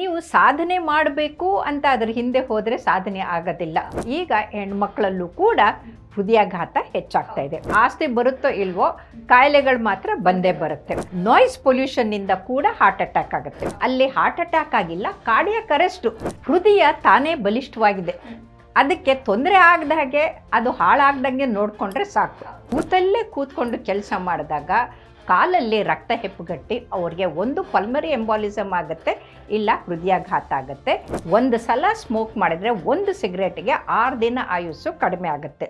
ನೀವು ಸಾಧನೆ ಮಾಡಬೇಕು ಅಂತ ಅದರ ಹಿಂದೆ ಹೋದರೆ ಸಾಧನೆ ಆಗೋದಿಲ್ಲ. ಈಗ ಹೆಣ್ಮಕ್ಳಲ್ಲೂ ಕೂಡ ಹೃದಯಾಘಾತ ಹೆಚ್ಚಾಗ್ತಾ ಇದೆ. ಆಸ್ತಿ ಬರುತ್ತೋ ಇಲ್ವೋ, ಕಾಯಿಲೆಗಳು ಮಾತ್ರ ಬಂದೇ ಬರುತ್ತೆ. ನಾಯ್ಸ್ ಪೊಲ್ಯೂಷನ್ನಿಂದ ಕೂಡ ಹಾರ್ಟ್ ಅಟ್ಯಾಕ್ ಆಗುತ್ತೆ. ಅಲ್ಲಿ ಹಾರ್ಟ್ ಅಟ್ಯಾಕ್ ಆಗಿಲ್ಲ, ಕಾರ್ಡಿಯಾಕ್ ಅರೆಸ್ಟ್. ಹೃದಯ ತಾನೇ ಬಲಿಷ್ಠವಾಗಿದೆ, ಅದಕ್ಕೆ ತೊಂದರೆ ಆಗದ ಹಾಗೆ, ಅದು ಹಾಳಾಗ್ದಂಗೆ ನೋಡಿಕೊಂಡ್ರೆ ಸಾಕು. ಕೂತಲ್ಲೇ ಕೂತ್ಕೊಂಡು ಕೆಲಸ ಮಾಡಿದಾಗ ಕಾಲಲ್ಲಿ ರಕ್ತ ಹೆಪ್ಪುಗಟ್ಟಿ ಅವ್ರಿಗೆ ಒಂದು ಪಲ್ಮರಿ ಎಂಬಾಲಿಸಮ್ ಆಗುತ್ತೆ, ಇಲ್ಲ ಹೃದಯಾಘಾತ ಆಗುತ್ತೆ. ಒಂದು ಸಲ ಸ್ಮೋಕ್ ಮಾಡಿದರೆ ಒಂದು ಸಿಗರೇಟ್ಗೆ 6 ದಿನ ಆಯುಸ್ಸು ಕಡಿಮೆ ಆಗುತ್ತೆ.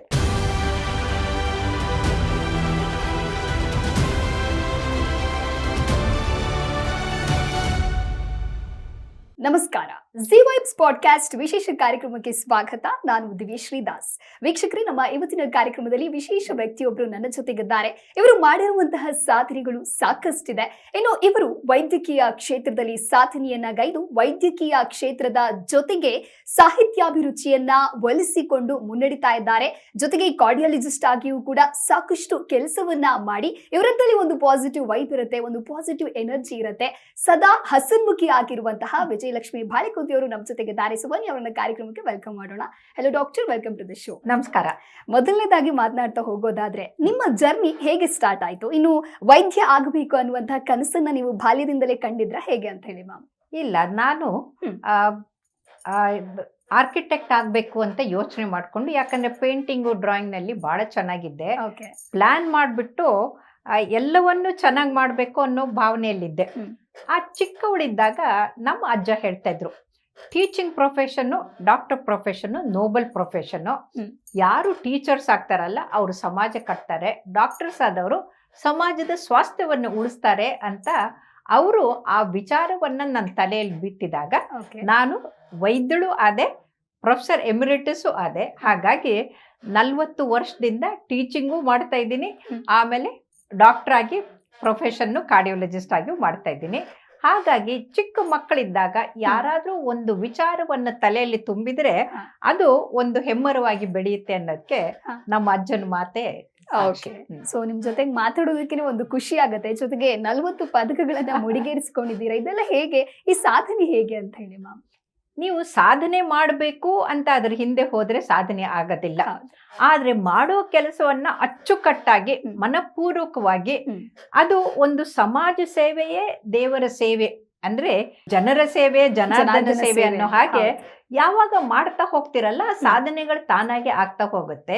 ನಮಸ್ಕಾರ. ಜಿ ವೈಬ್ಸ್ ಪಾಡ್ಕಾಸ್ಟ್ ವಿಶೇಷ ಕಾರ್ಯಕ್ರಮಕ್ಕೆ ಸ್ವಾಗತ. ನಾನು ದಿವ್ಯಶ್ರೀ ದಾಸ್. ವೀಕ್ಷಕರೇ, ನಮ್ಮ ಇವತ್ತಿನ ಕಾರ್ಯಕ್ರಮದಲ್ಲಿ ವಿಶೇಷ ವ್ಯಕ್ತಿಯೊಬ್ಬರು ನನ್ನ ಜೊತೆಗಿದ್ದಾರೆ. ಇವರು ಮಾಡಿರುವಂತಹ ಸಾಧನೆಗಳು ಸಾಕಷ್ಟಿದೆ. ಇನ್ನು ಇವರು ವೈದ್ಯಕೀಯ ಕ್ಷೇತ್ರದಲ್ಲಿ ಸಾಧನೆಯನ್ನ ಗೈದು ವೈದ್ಯಕೀಯ ಕ್ಷೇತ್ರದ ಜೊತೆಗೆ ಸಾಹಿತ್ಯಾಭಿರುಚಿಯನ್ನ ಒಲಿಸಿಕೊಂಡು ಮುನ್ನಡೆತಾ ಇದ್ದಾರೆ. ಜೊತೆಗೆ ಕಾರ್ಡಿಯಾಲಜಿಸ್ಟ್ ಆಗಿಯೂ ಕೂಡ ಸಾಕಷ್ಟು ಕೆಲಸವನ್ನ ಮಾಡಿ ಇವರದ್ದಲ್ಲಿ ಒಂದು ಪಾಸಿಟಿವ್ ವೈಬ್ ಇರುತ್ತೆ, ಒಂದು ಪಾಸಿಟಿವ್ ಎನರ್ಜಿ ಇರುತ್ತೆ. ಸದಾ ಹಸನ್ಮುಖಿ ಆಗಿರುವಂತಹ ವಿಜಯಲಕ್ಷ್ಮಿ ಬಾಳಿಕುಂದಿ ಅವರು ನಮ್ಮ ಜೊತೆಗಿದ್ದಾರೆ. ಸುವರ್ಣ ಅವರನ್ನ ಕಾರ್ಯಕ್ರಮಕ್ಕೆ ವೆಲ್ಕಮ್ ಮಾಡೋಣ. Hello doctor, welcome to the show. ನಮಸ್ಕಾರ. ಮೊದಲನೇದಾಗಿ ಮಾತನಾಡ್ತಾ ಹೋಗೋದಾದ್ರೆ, ನಿಮ್ಮ ಜರ್ನಿ ಹೇಗೆ ಸ್ಟಾರ್ಟ್ ಆಯ್ತು? ಇನ್ನು ವೈದ್ಯ ಆಗಬೇಕು ಅನ್ನುವಂತಹ ಕನಸನ್ನ ನೀವು ಬಾಲ್ಯದಿಂದಲೇ ಕಂಡಿದ್ರ ಹೇಗೆ ಅಂತ ಹೇಳಿ ಮ್ಯಾಮ್? ಇಲ್ಲ, ನಾನು ಆರ್ಕಿಟೆಕ್ಟ್ ಆಗಬೇಕು ಅಂತ ಯೋಚನೆ ಮಾಡಿಕೊಂಡು, ಯಾಕಂದರೆ ಪೇಂಟಿಂಗು ಡ್ರಾಯಿಂಗ್ನಲ್ಲಿ ಭಾಳ ಚೆನ್ನಾಗಿದ್ದೆ. ಪ್ಲ್ಯಾನ್ ಮಾಡಿಬಿಟ್ಟು ಎಲ್ಲವನ್ನೂ ಚೆನ್ನಾಗಿ ಮಾಡಬೇಕು ಅನ್ನೋ ಭಾವನೆಯಲ್ಲಿದ್ದೆ. ಆ ಚಿಕ್ಕವಳಿದ್ದಾಗ ನಮ್ಮ ಅಜ್ಜ ಹೇಳ್ತಾ ಇದ್ರು, teaching profession, doctor profession noble profession. ಯಾರು ಟೀಚರ್ಸ್ ಆಗ್ತಾರಲ್ಲ ಅವರು ಸಮಾಜ ಕಟ್ತಾರೆ, ಡಾಕ್ಟರ್ಸ್ ಆದವರು ಸಮಾಜದ ಸ್ವಾಸ್ಥ್ಯವನ್ನು ಉಳಿಸ್ತಾರೆ ಅಂತ ಅವರು ಆ ವಿಚಾರವನ್ನು ನನ್ನ ತಲೆಯಲ್ಲಿ ಬಿತ್ತಿದಾಗ ನಾನು ವೈದ್ಯಳು ಆದೆ, ಪ್ರೊಫೆಸರ್ ಎಮಿರಿಟಸ್ಸು ಆದೆ. ಹಾಗಾಗಿ 40 ವರ್ಷದಿಂದ ಟೀಚಿಂಗು ಮಾಡ್ತಾ ಇದ್ದೀನಿ, ಆಮೇಲೆ ಡಾಕ್ಟರ್ ಆಗಿ ಪ್ರೊಫೆಷನ್ನು ಕಾರ್ಡಿಯಾಲಜಿಸ್ಟ್ ಆಗಿ ಮಾಡ್ತಾ ಇದ್ದೀನಿ. ಹಾಗಾಗಿ ಚಿಕ್ಕ ಮಕ್ಕಳಿದ್ದಾಗ ಯಾರಾದರೂ ಒಂದು ವಿಚಾರವನ್ನು ತಲೆಯಲ್ಲಿ ತುಂಬಿದ್ರೆ ಅದು ಒಂದು ಹೆಮ್ಮರವಾಗಿ ಬೆಳೆಯುತ್ತೆ ಅನ್ನೋದಕ್ಕೆ ನಮ್ಮ ಅಜ್ಜನ ಮಾತೆ. ಸೊ ನಿಮ್ ಜೊತೆಗೆ ಮಾತಾಡೋದಕ್ಕೆ ಒಂದು ಖುಷಿ ಆಗತ್ತೆ. ಜೊತೆಗೆ 40 ಪದಕಗಳನ್ನ ಮುಡಿಗೇರಿಸಿಕೊಂಡಿದ್ದೀರಾ. ಇದೆಲ್ಲ ಹೇಗೆ, ಈ ಸಾಧನೆ ಹೇಗೆ ಅಂತ ಹೇಳಿ ಮ್ಯಾಮ್? ನೀವು ಸಾಧನೆ ಮಾಡಬೇಕು ಅಂತ ಅದರ ಹಿಂದೆ ಹೋದರೆ ಸಾಧನೆ ಆಗೋದಿಲ್ಲ. ಆದರೆ ಮಾಡೋ ಕೆಲಸವನ್ನ ಅಚ್ಚುಕಟ್ಟಾಗಿ ಮನಪೂರ್ವಕವಾಗಿ, ಅದು ಒಂದು ಸಮಾಜ ಸೇವೆಯೇ ದೇವರ ಸೇವೆ, ಅಂದ್ರೆ ಜನರ ಸೇವೆ ಜನಾರ್ದನ ಸೇವೆ ಅನ್ನೋ ಹಾಗೆ ಯಾವಾಗ ಮಾಡ್ತಾ ಹೋಗ್ತಿರಲ್ಲ, ಆ ಸಾಧನೆಗಳು ತಾನಾಗೆ ಆಗ್ತಾ ಹೋಗುತ್ತೆ.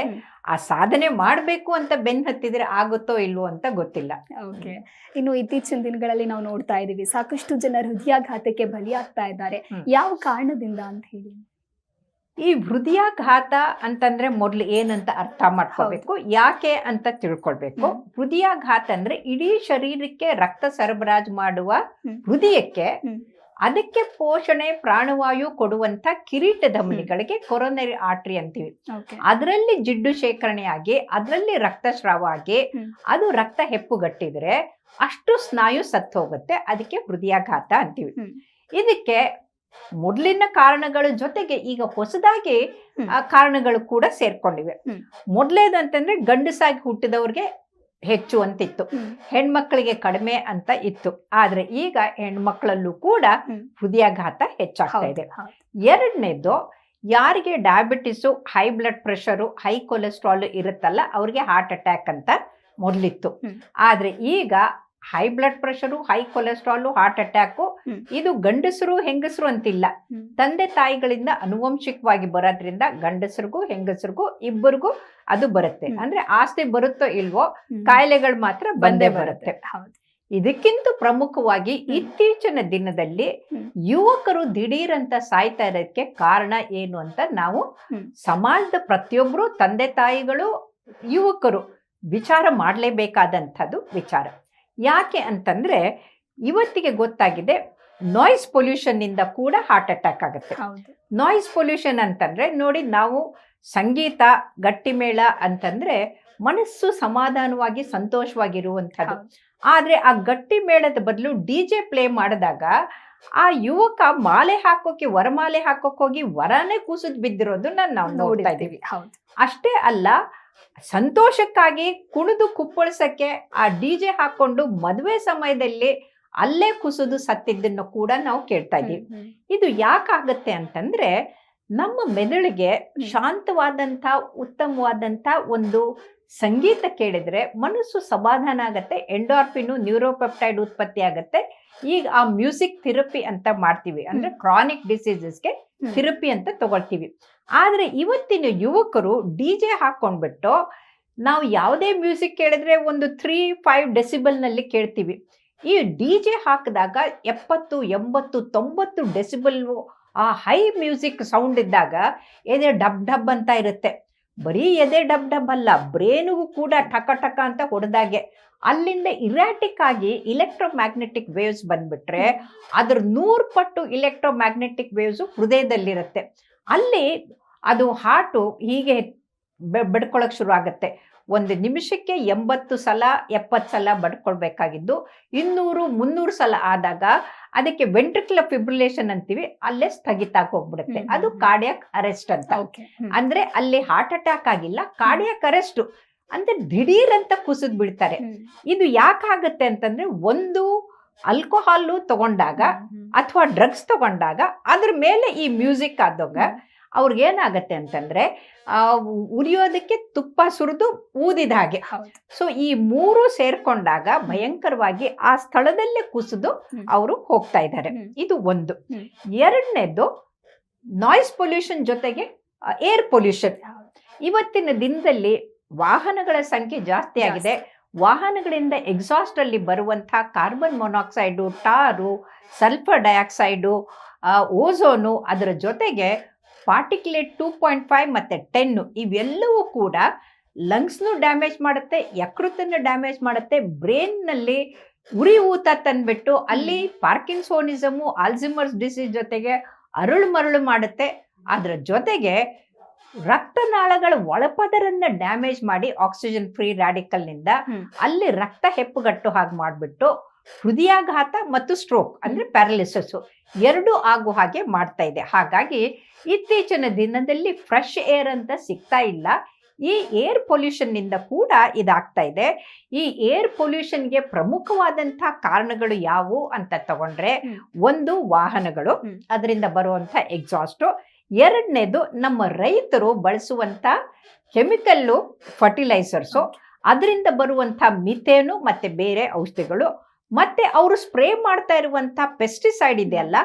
ಆ ಸಾಧನೆ ಮಾಡಬೇಕು ಅಂತ ಬೆನ್ನು ಹತ್ತಿದ್ರೆ ಆಗುತ್ತೋ ಇಲ್ವೋ ಅಂತ ಗೊತ್ತಿಲ್ಲ. ಓಕೆ. ಇನ್ನು ಇತ್ತೀಚಿನ ದಿನಗಳಲ್ಲಿ ನಾವು ನೋಡ್ತಾ ಇದೀವಿ, ಸಾಕಷ್ಟು ಜನ ಹೃದಯಾಘಾತಕ್ಕೆ ಬಲಿಯಾಗ್ತಾ ಇದ್ದಾರೆ. ಯಾವ ಕಾರಣದಿಂದ ಅಂತ ಹೇಳಿ? ಈ ಹೃದಯಾಘಾತ ಅಂತಂದ್ರೆ ಮೊದಲು ಏನಂತ ಅರ್ಥ ಮಾಡ್ಕೋಬೇಕು, ಯಾಕೆ ಅಂತ ತಿಳ್ಕೊಳ್ಬೇಕು. ಹೃದಯಾಘಾತ ಅಂದ್ರೆ ಇಡೀ ಶರೀರಕ್ಕೆ ರಕ್ತ ಸರಬರಾಜು ಮಾಡುವ ಹೃದಯಕ್ಕೆ, ಅದಕ್ಕೆ ಪೋಷಣೆ ಪ್ರಾಣವಾಯು ಕೊಡುವಂತ ಕಿರೀಟ ಧಮನಿಗಳಿಗೆ ಕೊರೊನರಿ ಆರ್ಟರಿ ಅಂತೀವಿ. ಅದರಲ್ಲಿ ಜಿಡ್ಡು ಶೇಖರಣೆಯಾಗಿ ಅದರಲ್ಲಿ ರಕ್ತಸ್ರಾವ ಆಗಿ ಅದು ರಕ್ತ ಹೆಪ್ಪುಗಟ್ಟಿದ್ರೆ ಅಷ್ಟು ಸ್ನಾಯು ಸತ್ತು ಹೋಗುತ್ತೆ. ಅದಕ್ಕೆ ಹೃದಯಾಘಾತ ಅಂತೀವಿ. ಇದಕ್ಕೆ ಮೊದಲಿನ ಕಾರಣಗಳ ಜೊತೆಗೆ ಈಗ ಹೊಸದಾಗಿ ಕಾರಣಗಳು ಕೂಡ ಸೇರ್ಕೊಂಡಿವೆ. ಮೊದಲೇದಂತಂದ್ರೆ ಗಂಡಸಾಗಿ ಹುಟ್ಟಿದವ್ರಿಗೆ ಹೆಚ್ಚು ಅಂತಿತ್ತು, ಹೆಣ್ಮಕ್ಳಿಗೆ ಕಡಿಮೆ ಅಂತ ಇತ್ತು. ಆದ್ರೆ ಈಗ ಹೆಣ್ಮಕ್ಳಲ್ಲೂ ಕೂಡ ಹೃದಯಾಘಾತ ಹೆಚ್ಚಾಗ್ತಾ ಇದೆ. ಎರಡನೇದು, ಯಾರಿಗೆ diabetes, high blood pressure, high cholesterol ಇರುತ್ತಲ್ಲ ಅವ್ರಿಗೆ ಹಾರ್ಟ್ ಅಟ್ಯಾಕ್ ಅಂತ ಮೊದಲಿತ್ತು. ಆದ್ರೆ ಈಗ high blood pressure, high cholesterol, heart attack ಇದು ಗಂಡಸರು ಹೆಂಗಸರು ಅಂತಿಲ್ಲ, ತಂದೆ ತಾಯಿಗಳಿಂದ ಅನುವಂಶಿಕವಾಗಿ ಬರೋದ್ರಿಂದ ಗಂಡಸರಿಗೂ ಹೆಂಗಸರಿಗೂ ಇಬ್ಬರಿಗೂ ಅದು ಬರುತ್ತೆ. ಅಂದ್ರೆ ಆಸ್ತಿ ಬರುತ್ತೋ ಇಲ್ವೋ, ಕಾಯಿಲೆಗಳು ಮಾತ್ರ ಬಂದೇ ಬರುತ್ತೆ. ಇದಕ್ಕಿಂತ ಪ್ರಮುಖವಾಗಿ ಇತ್ತೀಚಿನ ದಿನದಲ್ಲಿ ಯುವಕರು ದಿಢೀರಂತ ಸಾಯ್ತಾ ಇರೋದಕ್ಕೆ ಕಾರಣ ಏನು ಅಂತ ನಾವು ಸಮಾಜದ ಪ್ರತಿಯೊಬ್ಬರು, ತಂದೆ ತಾಯಿಗಳು, ಯುವಕರು ವಿಚಾರ ಮಾಡಲೇಬೇಕಾದಂಥದ್ದು ವಿಚಾರ. ಯಾಕೆ ಅಂತಂದ್ರೆ ಇವತ್ತಿಗೆ ಗೊತ್ತಾಗಿದೆ, ನಾಯ್ಸ್ ಪೊಲ್ಯೂಷನ್ನಿಂದ ಕೂಡ ಹಾರ್ಟ್ ಅಟ್ಯಾಕ್ ಆಗುತ್ತೆ. ನಾಯ್ಸ್ ಪೊಲ್ಯೂಷನ್ ಅಂತಂದ್ರೆ ನೋಡಿ, ನಾವು ಸಂಗೀತ, ಗಟ್ಟಿಮೇಳ ಅಂತಂದ್ರೆ ಮನಸ್ಸು ಸಮಾಧಾನವಾಗಿ ಸಂತೋಷವಾಗಿರುವಂಥದ್ದು. ಆದರೆ ಆ ಗಟ್ಟಿ ಮೇಳದ ಬದಲು DJ ಪ್ಲೇ ಮಾಡಿದಾಗ ಆ ಯುವಕ ಮಾಲೆ ಹಾಕೋಕೆ, ವರಮಾಲೆ ಹಾಕೋಕೆ ಹೋಗಿ ವರನೇ ಕೂಸಿದ್ ಬಿದ್ದಿರೋದನ್ನ ನಾವು ನೋಡ್ತಾ ಇದ್ದೀವಿ. ಅಷ್ಟೇ ಅಲ್ಲ, ಸಂತೋಷಕ್ಕಾಗಿ ಕುಣಿದು ಕುಪ್ಪಳಿಸಕ್ಕೆ ಆ DJ ಹಾಕೊಂಡು ಮದುವೆ ಸಮಯದಲ್ಲಿ ಅಲ್ಲೇ ಕುಸಿದು ಸತ್ತಿದ್ದನ್ನು ಕೂಡ ನಾವು ಕೇಳ್ತಾ ಇದ್ದೀವಿ. ಇದು ಯಾಕಾಗತ್ತೆ ಅಂತಂದ್ರೆ ನಮ್ಮ ಮೆದುಳಿಗೆ ಶಾಂತವಾದಂಥ ಉತ್ತಮವಾದಂಥ ಒಂದು ಸಂಗೀತ ಕೇಳಿದ್ರೆ ಮನಸ್ಸು ಸಮಾಧಾನ ಆಗತ್ತೆ, ಎಂಡಾರ್ಫಿನು ನ್ಯೂರೋಪೆಪ್ಟೈಡ್ ಉತ್ಪತ್ತಿ ಆಗತ್ತೆ. ಈಗ ಆ ಮ್ಯೂಸಿಕ್ ಥೆರಪಿ ಅಂತ ಮಾಡ್ತೀವಿ, ಅಂದ್ರೆ ಕ್ರಾನಿಕ್ ಡಿಸೀಸಸ್ಗೆ ಥೆರಪಿ ಅಂತ ತಗೊಳ್ತೀವಿ. ಆದ್ರೆ ಇವತ್ತಿನ ಯುವಕರು DJ ಹಾಕೊಂಡ್ಬಿಟ್ಟು ನಾವು ಯಾವುದೇ ಮ್ಯೂಸಿಕ್ ಕೇಳಿದ್ರೆ ಒಂದು 3-5 ಡೆಸಿಬಲ್ನಲ್ಲಿ ಕೇಳ್ತೀವಿ. ಈ DJ ಹಾಕಿದಾಗ 70, 80, 90 ಡೆಸಿಬಲ್ ಆ ಹೈ ಮ್ಯೂಸಿಕ್ ಸೌಂಡ್ ಇದ್ದಾಗ ಎದೆ ಡಬ್ ಡಬ್ ಅಂತ ಇರುತ್ತೆ. ಬರೀ ಎದೆ ಡಬ್ ಡಬ್ ಅಲ್ಲ, ಬ್ರೇನಿಗೂ ಕೂಡ ಟಕ ಟಕ ಅಂತ ಹೊಡೆದಾಗೆ ಅಲ್ಲಿಂದ ಇರಾಟಿಕ್ ಆಗಿ ಇಲೆಕ್ಟ್ರೋಮ್ಯಾಗ್ನೆಟಿಕ್ ವೇವ್ಸ್ ಬಂದ್ಬಿಟ್ರೆ ಅದ್ರ 100 ಪಟ್ಟು ಇಲೆಕ್ಟ್ರೋಮ್ಯಾಗ್ನೆಟಿಕ್ ವೇವ್ಸ್ ಹೃದಯದಲ್ಲಿರುತ್ತೆ. ಅಲ್ಲಿ ಅದು ಹಾರ್ಟು ಹೀಗೆ ಬಡ್ಕೊಳಕ್ ಶುರು ಆಗುತ್ತೆ. ಒಂದು ನಿಮಿಷಕ್ಕೆ 80 ಸಲ 70 ಸಲ ಬಡ್ಕೊಳ್ಬೇಕಾಗಿದ್ದು 200-300 ಸಲ ಆದಾಗ ಅದಕ್ಕೆ ವೆಂಟ್ರಿಕ್ಯುಲರ್ ಫಿಬ್ರಿಲೇಷನ್ ಅಂತೀವಿ, ಅಲ್ಲೇ ಸ್ಥಗಿತ ಆಗಿ ಹೋಗ್ಬಿಡುತ್ತೆ. ಅದು ಕಾರ್ಡಿಯಾಕ್ ಅರೆಸ್ಟ್ ಅಂತ. ಅಂದ್ರೆ ಅಲ್ಲಿ ಹಾರ್ಟ್ ಅಟ್ಯಾಕ್ ಆಗಿಲ್ಲ, ಕಾರ್ಡಿಯಾಕ್ ಅರೆಸ್ಟ್ ಅಂದ್ರೆ ದಿಢೀರ್ ಅಂತ ಕುಸಿದ್ ಬಿಡ್ತಾರೆ. ಇದು ಯಾಕಾಗತ್ತೆ ಅಂತಂದ್ರೆ ಒಂದು ಆಲ್ಕೋಹಾಲು ತಗೊಂಡಾಗ ಅಥವಾ ಡ್ರಗ್ಸ್ ತಗೊಂಡಾಗ ಅದ್ರ ಮೇಲೆ ಈ ಮ್ಯೂಸಿಕ್ ಆದಾಗ ಅವ್ರಿಗೇನಾಗತ್ತೆ ಅಂತಂದ್ರೆ ಉರಿಯೋದಕ್ಕೆ ತುಪ್ಪ ಸುರಿದು ಊದಿದ ಹಾಗೆ. ಸೊ ಈ 3 ಸೇರ್ಕೊಂಡಾಗ ಭಯಂಕರವಾಗಿ ಆ ಸ್ಥಳದಲ್ಲೇ ಕುಸಿದು ಅವರು ಹೋಗ್ತಾ ಇದ್ದಾರೆ. ಇದು ಒಂದು. ಎರಡನೇದು ನಾಯ್ಸ್ ಪೊಲ್ಯೂಷನ್ ಜೊತೆಗೆ ಏರ್ ಪೊಲ್ಯೂಷನ್. ಇವತ್ತಿನ ದಿನದಲ್ಲಿ ವಾಹನಗಳ ಸಂಖ್ಯೆ ಜಾಸ್ತಿ ಆಗಿದೆ. ವಾಹನಗಳಿಂದ ಎಕ್ಸಾಸ್ಟ್ ಅಲ್ಲಿ ಬರುವಂತಹ carbon monoxide, tar, sulphur dioxide, ozone, ಅದರ ಜೊತೆಗೆ ಪಾರ್ಟಿಕ್ಯುಲೇಟ್ 2.5 ಮತ್ತು 10 ಇವೆಲ್ಲವೂ ಕೂಡ ಲಂಗ್ಸ್ನು ಡ್ಯಾಮೇಜ್ ಮಾಡುತ್ತೆ, ಯಕೃತನ್ನು ಡ್ಯಾಮೇಜ್ ಮಾಡುತ್ತೆ, ಬ್ರೈನ್ನಲ್ಲಿ ಉರಿ ಊತ ತಂದ್ಬಿಟ್ಟು ಅಲ್ಲಿ ಪಾರ್ಕಿನ್ಸೋನಿಸಮು, ಆಲ್ಝಿಮರ್ಸ್ ಡಿಸೀಸ್ ಜೊತೆಗೆ ಅರಳು ಮರಳು ಮಾಡುತ್ತೆ. ಅದರ ಜೊತೆಗೆ ರಕ್ತನಾಳಗಳ ಒಳಪದರನ್ನ ಡ್ಯಾಮೇಜ್ ಮಾಡಿ ಆಕ್ಸಿಜನ್ ಫ್ರೀ ರ್ಯಾಡಿಕಲ್ನಿಂದ ಅಲ್ಲಿ ರಕ್ತ ಹೆಪ್ಪುಗಟ್ಟು ಹಾಗೆ ಮಾಡಿಬಿಟ್ಟು ಹೃದಯಾಘಾತ ಮತ್ತು ಸ್ಟ್ರೋಕ್ ಅಂದ್ರೆ ಪ್ಯಾರಲಿಸಿಸ್ ಎರಡು ಆಗೋ ಹಾಗೆ ಮಾಡ್ತಾ ಇದೆ. ಹಾಗಾಗಿ ಇತ್ತೀಚಿನ ದಿನದಲ್ಲಿ ಫ್ರೆಶ್ ಏರ್ ಅಂತ ಸಿಗ್ತಾ ಇಲ್ಲ. ಈ ಏರ್ ಪೊಲ್ಯೂಷನ್ನಿಂದ ಕೂಡ ಇದಾಗ್ತಾ ಇದೆ. ಈ ಏರ್ ಪೊಲ್ಯೂಷನ್ಗೆ ಪ್ರಮುಖವಾದಂಥ ಕಾರಣಗಳು ಯಾವುವು ಅಂತ ತಗೊಂಡ್ರೆ, ಒಂದು ವಾಹನಗಳು, ಅದರಿಂದ ಬರುವಂಥ ಎಕ್ಸಾಸ್ಟು. ಎರಡನೇದು ನಮ್ಮ ರೈತರು ಬಳಸುವಂಥ ಕೆಮಿಕಲ್ಲು ಫರ್ಟಿಲೈಸರ್ಸು, ಅದರಿಂದ ಬರುವಂಥ ಮಿಥೇನು ಮತ್ತು ಬೇರೆ ಔಷಧಿಗಳು. ಮತ್ತೆ ಅವರು ಸ್ಪ್ರೇ ಮಾಡ್ತಾ ಇರುವಂಥ ಪೆಸ್ಟಿಸೈಡ್ ಇದೆಯಲ್ಲ,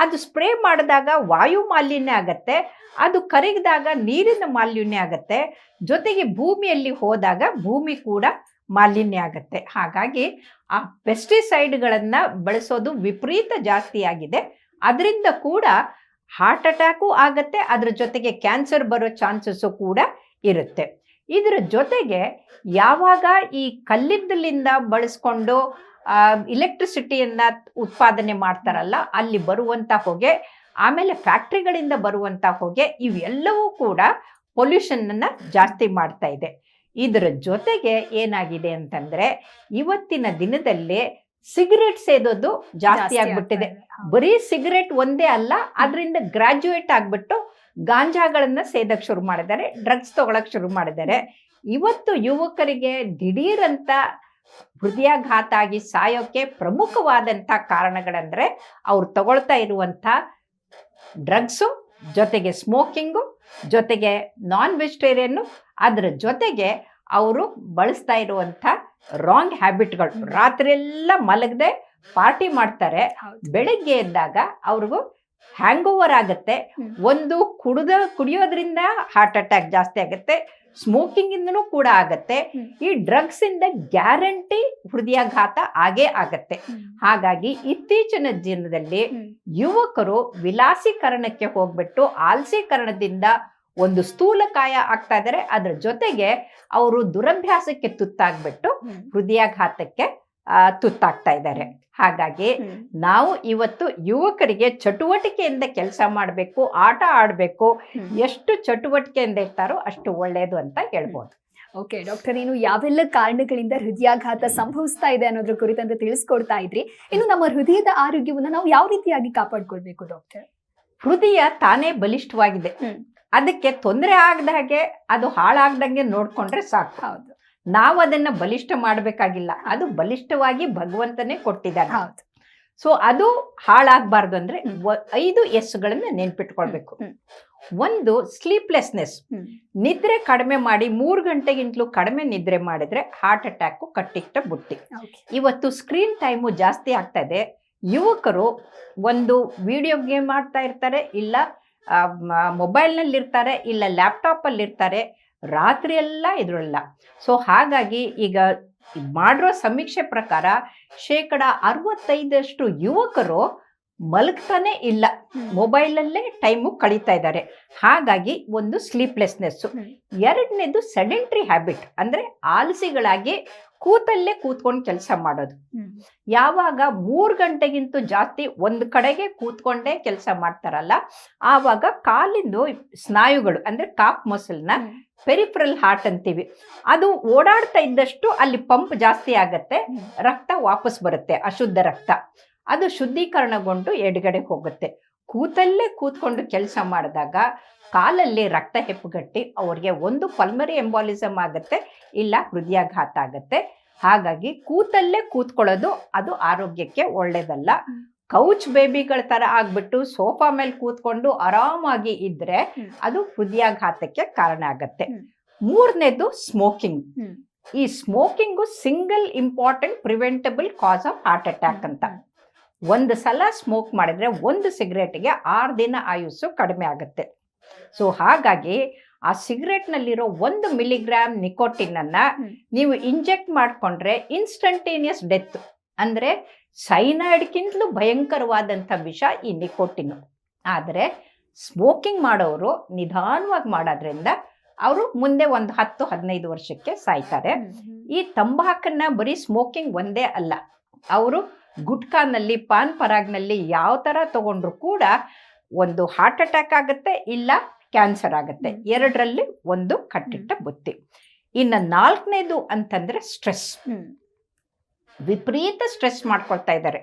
ಅದು ಸ್ಪ್ರೇ ಮಾಡಿದಾಗ ವಾಯು ಮಾಲಿನ್ಯ ಆಗತ್ತೆ, ಅದು ಕರಗಿದಾಗ ನೀರಿನ ಮಾಲಿನ್ಯ ಆಗತ್ತೆ, ಜೊತೆಗೆ ಭೂಮಿಯಲ್ಲಿ ಹೋದಾಗ ಭೂಮಿ ಕೂಡ ಮಾಲಿನ್ಯ ಆಗತ್ತೆ. ಹಾಗಾಗಿ ಆ ಪೆಸ್ಟಿಸೈಡ್ಗಳನ್ನು ಬಳಸೋದು ವಿಪರೀತ ಜಾಸ್ತಿ ಆಗಿದೆ. ಅದರಿಂದ ಕೂಡ ಹಾರ್ಟ್ ಅಟ್ಯಾಕು ಆಗತ್ತೆ, ಅದ್ರ ಜೊತೆಗೆ ಕ್ಯಾನ್ಸರ್ ಬರೋ ಚಾನ್ಸಸ್ಸು ಕೂಡ ಇರುತ್ತೆ. ಇದರ ಜೊತೆಗೆ ಯಾವಾಗ ಈ ಕಲ್ಲಿದ್ದಲಿಂದ ಬಳಸ್ಕೊಂಡು ಇಲೆಕ್ಟ್ರಿಸಿಟಿಯನ್ನು ಉತ್ಪಾದನೆ ಮಾಡ್ತಾರಲ್ಲ, ಅಲ್ಲಿ ಬರುವಂಥ ಹೊಗೆ, ಆಮೇಲೆ ಫ್ಯಾಕ್ಟ್ರಿಗಳಿಂದ ಬರುವಂಥ ಹೊಗೆ, ಇವೆಲ್ಲವೂ ಕೂಡ ಪೊಲ್ಯೂಷನನ್ನು ಜಾಸ್ತಿ ಮಾಡ್ತಾ ಇದೆ. ಇದರ ಜೊತೆಗೆ ಏನಾಗಿದೆ ಅಂತಂದರೆ, ಇವತ್ತಿನ ದಿನದಲ್ಲಿ ಸಿಗರೇಟ್ ಸೇದೋದು ಜಾಸ್ತಿ ಆಗ್ಬಿಟ್ಟಿದೆ. ಬರೀ ಸಿಗರೇಟ್ ಒಂದೇ ಅಲ್ಲ, ಅದರಿಂದ ಗ್ರಾಜ್ಯುಯೇಟ್ ಆಗಿಬಿಟ್ಟು ಗಾಂಜಾಗಳನ್ನು ಸೇದಕ್ಕೆ ಶುರು ಮಾಡಿದ್ದಾರೆ, ಡ್ರಗ್ಸ್ ತಗೊಳಕ್ಕೆ ಶುರು ಮಾಡಿದ್ದಾರೆ. ಇವತ್ತು ಯುವಕರಿಗೆ ದಿಢೀರಂತ ಹೃದಯಾಘಾತ ಆಗಿ ಸಾಯೋಕ್ಕೆ ಪ್ರಮುಖವಾದಂಥ ಕಾರಣಗಳಂದರೆ ಅವ್ರು ತಗೊಳ್ತಾ ಇರುವಂಥ ಡ್ರಗ್ಸು, ಜೊತೆಗೆ ಸ್ಮೋಕಿಂಗು, ಜೊತೆಗೆ ನಾನ್ ವೆಜಿಟೇರಿಯನ್ನು, ಅದರ ಜೊತೆಗೆ ಅವರು ಬಳಸ್ತಾ ಇರುವಂಥ ರಾಂಗ್ ಹ್ಯಾಬಿಟ್ಗಳು. ರಾತ್ರಿ ಎಲ್ಲ ಮಲಗದೆ ಪಾರ್ಟಿ ಮಾಡ್ತಾರೆ, ಬೆಳಗ್ಗೆ ಎದ್ದಾಗ ಅವ್ರಿಗೂ ಹ್ಯಾಂಗ್ ಓವರ್ ಆಗುತ್ತೆ. ಒಂದು ಕುಡಿಯೋದ್ರಿಂದ ಹಾರ್ಟ್ ಅಟ್ಯಾಕ್ ಜಾಸ್ತಿ ಆಗುತ್ತೆ, ಸ್ಮೋಕಿಂಗ್ ಇಂದನೂ ಕೂಡ ಆಗತ್ತೆ, ಈ ಡ್ರಗ್ಸ್ ಇಂದ ಗ್ಯಾರಂಟಿ ಹೃದಯಾಘಾತ ಆಗೇ ಆಗತ್ತೆ. ಹಾಗಾಗಿ ಇತ್ತೀಚಿನ ದಿನದಲ್ಲಿ ಯುವಕರು ವಿಲಾಸೀಕರಣಕ್ಕೆ ಹೋಗ್ಬಿಟ್ಟು ಆಲ್ಸೀಕರಣದಿಂದ ಒಂದು ಸ್ಥೂಲಕಾಯ ಆಗ್ತಾ ಇದ್ದಾರೆ. ಅದ್ರ ಜೊತೆಗೆ ಅವರು ದುರಭ್ಯಾಸಕ್ಕೆ ತುತ್ತಾಗ್ಬಿಟ್ಟು ಹೃದಯಾಘಾತಕ್ಕೆ ತುತ್ತಾಗ್ತಾ ಇದ್ದಾರೆ. ಹಾಗಾಗಿ ನಾವು ಇವತ್ತು ಯುವಕರಿಗೆ ಚಟುವಟಿಕೆಯಿಂದ ಕೆಲಸ ಮಾಡಬೇಕು, ಆಟ ಆಡಬೇಕು. ಎಷ್ಟು ಚಟುವಟಿಕೆಯಿಂದ ಇರ್ತಾರೋ ಅಷ್ಟು ಒಳ್ಳೆಯದು ಅಂತ ಹೇಳ್ಬೋದು. ಓಕೆ ಡಾಕ್ಟರ್, ಇನ್ನು ಯಾವೆಲ್ಲ ಕಾರಣಗಳಿಂದ ಹೃದಯಾಘಾತ ಸಂಭವಿಸ್ತಾ ಇದೆ ಅನ್ನೋದ್ರ ಕುರಿತಂತೆ ತಿಳಿಸ್ಕೊಡ್ತಾ ಇದ್ರಿ. ಇನ್ನು ನಮ್ಮ ಹೃದಯದ ಆರೋಗ್ಯವನ್ನು ನಾವು ಯಾವ ರೀತಿಯಾಗಿ ಕಾಪಾಡ್ಕೊಳ್ಬೇಕು ಡಾಕ್ಟರ್? ಹೃದಯ ತಾನೇ ಬಲಿಷ್ಠವಾಗಿದೆ, ಅದಕ್ಕೆ ತೊಂದರೆ ಆಗದ ಹಾಗೆ, ಅದು ಹಾಳಾಗ್ದಂಗೆ ನೋಡ್ಕೊಂಡ್ರೆ ಸಾಕು. ನಾವು ಅದನ್ನ ಬಲಿಷ್ಠ ಮಾಡಬೇಕಾಗಿಲ್ಲ, ಅದು ಬಲಿಷ್ಠವಾಗಿ ಭಗವಂತನೇ ಕೊಟ್ಟಿದ್ದಾನೆ. ಸೊ ಅದು ಹಾಳಾಗಬಾರ್ದು ಅಂದ್ರೆ 5 ಎಸ್ಗಳನ್ನ ನೆನ್ಪಿಟ್ಕೊಳ್ಬೇಕು. ಒಂದು ಸ್ಲೀಪ್ಲೆಸ್ನೆಸ್, ನಿದ್ರೆ ಕಡಿಮೆ ಮಾಡಿ 3 ಗಂಟೆಗಿಂತಲೂ ಕಡಿಮೆ ನಿದ್ರೆ ಮಾಡಿದ್ರೆ ಹಾರ್ಟ್ ಅಟ್ಯಾಕ್ ಕಟ್ಟಿಟ್ಟ ಬುಟ್ಟಿ. ಇವತ್ತು ಸ್ಕ್ರೀನ್ ಟೈಮು ಜಾಸ್ತಿ ಆಗ್ತಾ ಇದೆ. ಯುವಕರು ಒಂದು ವಿಡಿಯೋ ಗೇಮ್ ಆಡ್ತಾ ಇರ್ತಾರೆ, ಇಲ್ಲ ಮೊಬೈಲ್ನಲ್ಲಿ ಇರ್ತಾರೆ, ಇಲ್ಲ ಲ್ಯಾಪ್ಟಾಪಲ್ಲಿ ಇರ್ತಾರೆ, ರಾತ್ರಿ ಎಲ್ಲ ಇದ್ರಲ್ಲ. ಸೊ ಹಾಗಾಗಿ ಈಗ ಮಾಡಿರೋ ಸಮೀಕ್ಷೆ ಪ್ರಕಾರ 65% ಯುವಕರು ಮಲಗ್ತಾನೆ ಇಲ್ಲ, ಮೊಬೈಲಲ್ಲೇ ಟೈಮು ಕಳೀತಾ ಇದ್ದಾರೆ. ಹಾಗಾಗಿ ಒಂದು ಸ್ಲೀಪ್ಲೆಸ್ನೆಸ್ಸು. ಎರಡನೇದು ಸೆಡೆಂಟ್ರಿ ಹ್ಯಾಬಿಟ್, ಅಂದರೆ ಆಲಸಿಗಳಾಗಿ ಕೂತಲ್ಲೇ ಕೂತ್ಕೊಂಡು ಕೆಲಸ ಮಾಡೋದು. ಯಾವಾಗ 3 ಗಂಟೆಗಿಂತ ಜಾಸ್ತಿ ಒಂದು ಕಡೆಗೆ ಕೂತ್ಕೊಂಡೇ ಕೆಲಸ ಮಾಡ್ತಾರಲ್ಲ, ಆವಾಗ ಕಾಲಿಂದು ಸ್ನಾಯುಗಳು ಅಂದರೆ ಕಾಫ್ ಮಸಲ್ನ ಪೆರಿಫರಲ್ ಹಾರ್ಟ್ ಅಂತೀವಿ, ಅದು ಓಡಾಡ್ತಾ ಇದ್ದಷ್ಟು ಅಲ್ಲಿ ಪಂಪ್ ಜಾಸ್ತಿ ಆಗತ್ತೆ, ರಕ್ತ ವಾಪಸ್ ಬರುತ್ತೆ, ಅಶುದ್ಧ ರಕ್ತ ಅದು ಶುದ್ಧೀಕರಣಗೊಂಡು ಎಡಗಡೆ ಹೋಗುತ್ತೆ. ಕೂತಲ್ಲೇ ಕೂತ್ಕೊಂಡು ಕೆಲಸ ಮಾಡಿದಾಗ ಕಾಲಲ್ಲಿ ರಕ್ತ ಹೆಪ್ಪುಗಟ್ಟಿ ಅವ್ರಿಗೆ ಒಂದು ಪಲ್ಮರಿ ಎಂಬಾಲಿಸಮ್ ಆಗುತ್ತೆ, ಇಲ್ಲ ಹೃದಯಾಘಾತ ಆಗುತ್ತೆ. ಹಾಗಾಗಿ ಕೂತಲ್ಲೇ ಕೂತ್ಕೊಳ್ಳೋದು ಅದು ಆರೋಗ್ಯಕ್ಕೆ ಒಳ್ಳೇದಲ್ಲ. ಕೌಚ್ ಬೇಬಿಗಳ ಥರ ಆಗ್ಬಿಟ್ಟು ಸೋಫಾ ಮೇಲೆ ಕೂತ್ಕೊಂಡು ಆರಾಮಾಗಿ ಇದ್ರೆ ಅದು ಹೃದಯಾಘಾತಕ್ಕೆ ಕಾರಣ ಆಗತ್ತೆ. ಮೂರನೇದು ಸ್ಮೋಕಿಂಗ್. ಈ smoking single important preventable cause of heart attack ಅಂತ. ಒಂದು ಸಲ ಸ್ಮೋಕ್ ಮಾಡಿದ್ರೆ 1 ಸಿಗರೇಟ್ಗೆ 6 ದಿನ ಆಯುಸ್ಸು ಕಡಿಮೆ ಆಗುತ್ತೆ. ಸೊ ಹಾಗಾಗಿ ಆ ಸಿಗರೇಟ್ನಲ್ಲಿರೋ 1 ಮಿಲಿಗ್ರಾಮ್ ನಿಕೋಟಿನನ್ನು ನೀವು ಇಂಜೆಕ್ಟ್ ಮಾಡಿಕೊಂಡ್ರೆ ಇನ್ಸ್ಟಂಟೇನಿಯಸ್ ಡೆತ್, ಅಂದರೆ ಸೈನೈಡ್ಗಿಂತಲೂ ಭಯಂಕರವಾದಂಥ ವಿಷ ಈ ನಿಕೋಟಿನು. ಆದರೆ ಸ್ಮೋಕಿಂಗ್ ಮಾಡೋರು ನಿಧಾನವಾಗಿ ಮಾಡೋದ್ರಿಂದ ಅವರು ಮುಂದೆ ಒಂದು 10-15 ವರ್ಷಕ್ಕೆ ಸಾಯ್ತಾರೆ. ಈ ತಂಬಾಕನ್ನ ಬರೀ ಸ್ಮೋಕಿಂಗ್ ಒಂದೇ ಅಲ್ಲ, ಅವರು ಗುಟ್ಕಾನಲ್ಲಿ, ಪಾನ್ ಪರಾಗ್ನಲ್ಲಿ ಯಾವ ಥರ ತಗೊಂಡ್ರು ಕೂಡ ಒಂದು ಹಾರ್ಟ್ ಅಟ್ಯಾಕ್ ಆಗುತ್ತೆ, ಇಲ್ಲ ಕ್ಯಾನ್ಸರ್ ಆಗುತ್ತೆ. ಎರಡರಲ್ಲಿ ಒಂದು ಕಟ್ಟಿಟ್ಟ ಬುತ್ತಿ. ಇನ್ನು 4ನೇದು ಅಂತಂದರೆ ಸ್ಟ್ರೆಸ್. ವಿಪರೀತ ಸ್ಟ್ರೆಸ್ ಮಾಡ್ಕೊಳ್ತಾ ಇದ್ದಾರೆ.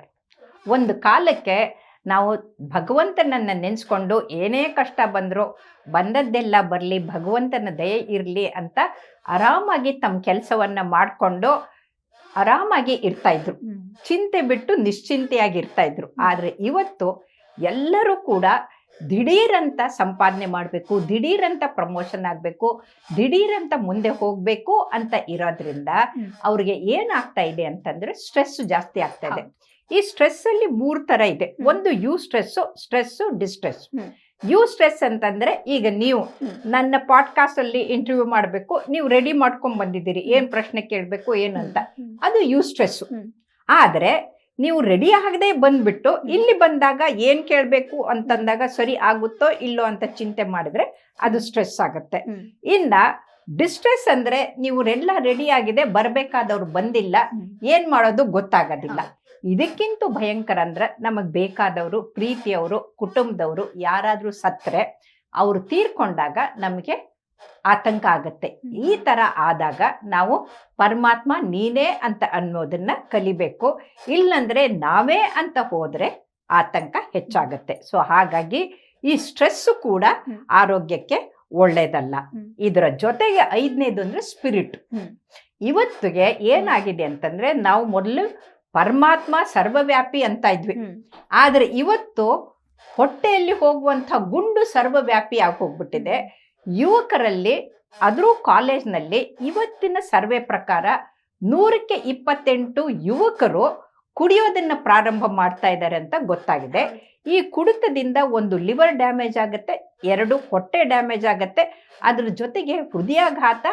ಒಂದು ಕಾಲಕ್ಕೆ ನಾವು ಭಗವಂತನನ್ನು ನೆನೆಸ್ಕೊಂಡು ಏನೇ ಕಷ್ಟ ಬಂದರೂ ಬಂದದ್ದೆಲ್ಲ ಬರಲಿ, ಭಗವಂತನ ದಯೆ ಇರಲಿ ಅಂತ ಆರಾಮಾಗಿ ತಮ್ಮ ಕೆಲಸವನ್ನು ಮಾಡಿಕೊಂಡು ಆರಾಮಾಗಿ ಇರ್ತಾಯಿದ್ರು, ಚಿಂತೆ ಬಿಟ್ಟು ನಿಶ್ಚಿಂತೆಯಾಗಿರ್ತಾಯಿದ್ರು. ಆದರೆ ಇವತ್ತು ಎಲ್ಲರೂ ಕೂಡ ದಿಢೀರಂತ ಸಂಪಾದನೆ ಮಾಡಬೇಕು, ದಿಢೀರಂತ ಪ್ರಮೋಷನ್ ಆಗಬೇಕು, ದಿಢೀರಂತ ಮುಂದೆ ಹೋಗಬೇಕು ಅಂತ ಇರೋದ್ರಿಂದ ಅವ್ರಿಗೆ ಏನಾಗ್ತಾ ಇದೆ ಅಂತಂದರೆ ಸ್ಟ್ರೆಸ್ ಜಾಸ್ತಿ ಆಗ್ತಾ ಇದೆ. ಈ ಸ್ಟ್ರೆಸ್ಸಲ್ಲಿ 3 ಥರ ಇದೆ. ಒಂದು eustress, distress. Eustress ಅಂತಂದರೆ, ಈಗ ನೀವು ನನ್ನ ಪಾಡ್ಕಾಸ್ಟಲ್ಲಿ ಇಂಟರ್ವ್ಯೂ ಮಾಡಬೇಕು, ನೀವು ರೆಡಿ ಮಾಡ್ಕೊಂಡು ಬಂದಿದ್ದೀರಿ, ಏನು ಪ್ರಶ್ನೆ ಕೇಳಬೇಕು ಏನು ಅಂತ, ಅದು ಯು ಸ್ಟ್ರೆಸ್ಸು. ಆದರೆ ನೀವು ರೆಡಿ ಆಗದೆ ಬಂದ್ಬಿಟ್ಟು ಇಲ್ಲಿ ಬಂದಾಗ ಏನು ಕೇಳಬೇಕು ಅಂತಂದಾಗ ಸರಿ ಆಗುತ್ತೋ ಇಲ್ಲೋ ಅಂತ ಚಿಂತೆ ಮಾಡಿದ್ರೆ ಅದು ಸ್ಟ್ರೆಸ್ ಆಗುತ್ತೆ. ಇನ್ನು ಡಿಸ್ಟ್ರೆಸ್ ಅಂದರೆ ನೀವು ಎಲ್ಲ ರೆಡಿ ಆಗಿದೆ, ಬರಬೇಕಾದವ್ರು ಬಂದಿಲ್ಲ, ಏನು ಮಾಡೋದು ಗೊತ್ತಾಗೋದಿಲ್ಲ. ಇದಕ್ಕಿಂತ ಭಯಂಕರ ಅಂದ್ರೆ ನಮಗೆ ಬೇಕಾದವರು, ಪ್ರೀತಿಯವರು, ಕುಟುಂಬದವರು ಯಾರಾದರೂ ಸತ್ತರೆ, ಅವರು ತೀರ್ಕೊಂಡಾಗ ನಮಗೆ ಆತಂಕ ಆಗುತ್ತೆ. ಈ ಥರ ಆದಾಗ ನಾವು ಪರಮಾತ್ಮ ನೀನೇ ಅಂತ ಅನ್ನೋದನ್ನ ಕಲಿಬೇಕು. ಇಲ್ಲಂದ್ರೆ ನಾವೇ ಅಂತ ಹೋದರೆ ಆತಂಕ ಹೆಚ್ಚಾಗುತ್ತೆ. ಸೊ ಹಾಗಾಗಿ ಈ ಸ್ಟ್ರೆಸ್ಸು ಕೂಡ ಆರೋಗ್ಯಕ್ಕೆ ಒಳ್ಳೇದಲ್ಲ. ಇದರ ಜೊತೆಗೆ 5ನೇದು ಅಂದರೆ ಸ್ಪಿರಿಟ್. ಇವತ್ತಿಗೆ ಏನಾಗಿದೆ ಅಂತಂದರೆ, ನಾವು ಮೊದಲು ಪರಮಾತ್ಮ ಸರ್ವವ್ಯಾಪಿ ಅಂತ ಇದ್ವಿ, ಆದರೆ ಇವತ್ತು ಹೊಟ್ಟೆಯಲ್ಲಿ ಹೋಗುವಂಥ ಗುಂಡು ಸರ್ವವ್ಯಾಪಿ ಆಗಿ ಹೋಗ್ಬಿಟ್ಟಿದೆ. ಯುವಕರಲ್ಲಿ, ಆದರೂ ಕಾಲೇಜ್ನಲ್ಲಿ ಇವತ್ತಿನ ಸರ್ವೆ ಪ್ರಕಾರ 100ಕ್ಕೆ 28 ಯುವಕರು ಕುಡಿಯೋದನ್ನು ಪ್ರಾರಂಭ ಮಾಡ್ತಾ ಇದ್ದಾರೆ ಅಂತ ಗೊತ್ತಾಗಿದೆ. ಈ ಕುಡಿತದಿಂದ ಒಂದು ಲಿವರ್ ಡ್ಯಾಮೇಜ್ ಆಗುತ್ತೆ, 2 ಹೊಟ್ಟೆ ಡ್ಯಾಮೇಜ್ ಆಗುತ್ತೆ, ಅದ್ರ ಜೊತೆಗೆ ಹೃದಯಾಘಾತ,